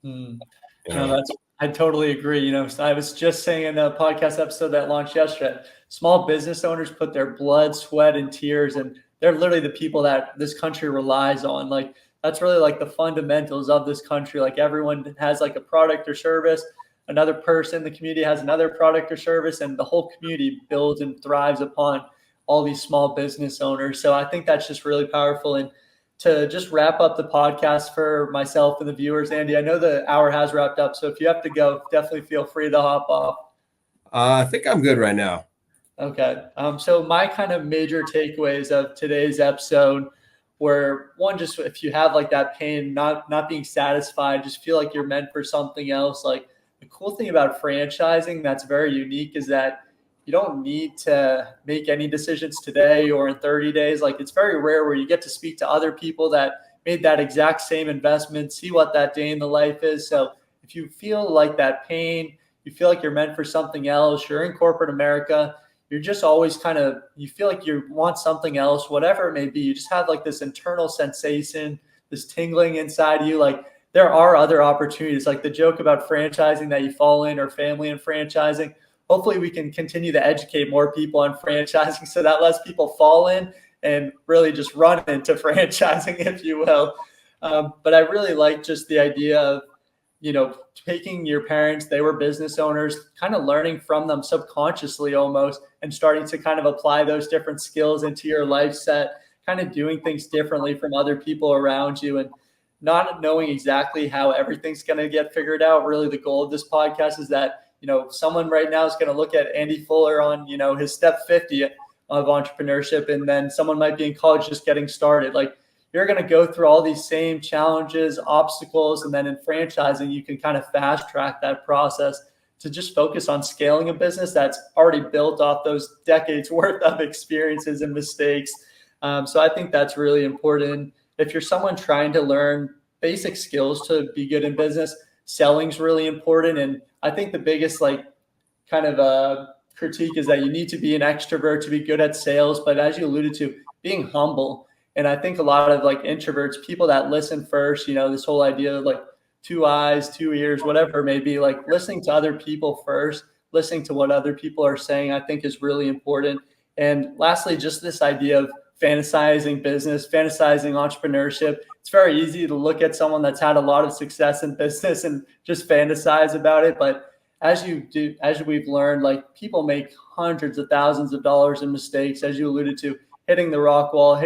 I totally agree. I was just saying in a podcast episode that launched yesterday, small business owners put their blood, sweat, and tears, and they're literally the people that this country relies on. Like, that's really like the fundamentals of this country. Like, everyone has like a product or service. Another person in the community has another product or service, and the whole community builds and thrives upon all these small business owners. So I think that's just really powerful. And to just wrap up the podcast for myself and the viewers, Andy, I know the hour has wrapped up. So if you have to go, definitely feel free to hop off. I think I'm good right now. Okay. So my kind of major takeaways of today's episode were, one, just if you have like that pain, not being satisfied, just feel like you're meant for something else. Like, the cool thing about franchising that's very unique is that you don't need to make any decisions today or in 30 days. Like, it's very rare where you get to speak to other people that made that exact same investment, see what that day in the life is. So if you feel like that pain, you feel like you're meant for something else, you're in corporate America, you're just always you feel like you want something else, whatever it may be. You just have like this internal sensation, this tingling inside you. Like there are other opportunities, like the joke about franchising that you fall in, or family and franchising. Hopefully we can continue to educate more people on franchising so that less people fall in and really just run into franchising, if you will. But I really like just the idea of, taking your parents, they were business owners, kind of learning from them subconsciously almost, and starting to kind of apply those different skills into your life set, kind of doing things differently from other people around you, and not knowing exactly how everything's going to get figured out. Really, the goal of this podcast is that, someone right now is going to look at Andy Fuller on, his step 50 of entrepreneurship, and then someone might be in college just getting started. Like, you're going to go through all these same challenges, obstacles, and then in franchising, you can kind of fast track that process to just focus on scaling a business that's already built off those decades worth of experiences and mistakes. So I think that's really important. If you're someone trying to learn basic skills to be good in business, selling's really important. And I think the biggest critique is that you need to be an extrovert to be good at sales. But as you alluded to, being humble. And I think a lot of introverts, people that listen first, this whole idea of 2 eyes, 2 ears, whatever it may be, listening to other people first, listening to what other people are saying, I think is really important. And lastly, just this idea of fantasizing business, fantasizing entrepreneurship. It's very easy to look at someone that's had a lot of success in business and just fantasize about it. But as we've learned, people make hundreds of thousands of dollars in mistakes, as you alluded to, hitting the rock wall,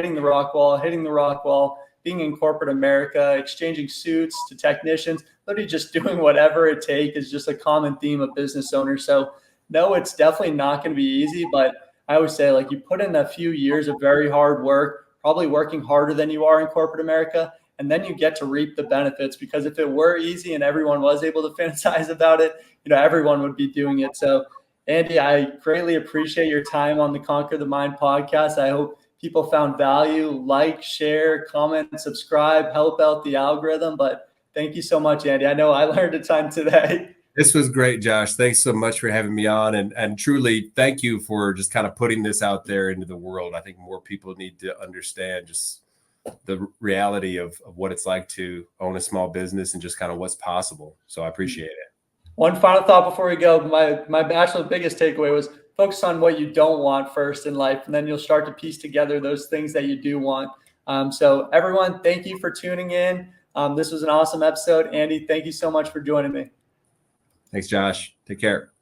being in corporate America, exchanging suits to technicians, literally just doing whatever it takes is just a common theme of business owners. So no, it's definitely not going to be easy, but I always say you put in a few years of very hard work, probably working harder than you are in corporate America, and then you get to reap the benefits, because if it were easy and everyone was able to fantasize about it, everyone would be doing it. So Andy, I greatly appreciate your time on the Conquer the Mind podcast. I hope people found value. Share, comment, subscribe, help out the algorithm. But thank you so much, Andy. I know I learned a ton today. This was great, Josh. Thanks so much for having me on. And truly, thank you for just kind of putting this out there into the world. I think more people need to understand just the reality of what it's like to own a small business and just kind of what's possible. So I appreciate it. One final thought before we go. My absolute biggest takeaway was focus on what you don't want first in life, and then you'll start to piece together those things that you do want. So everyone, thank you for tuning in. This was an awesome episode. Andy, thank you so much for joining me. Thanks, Josh. Take care.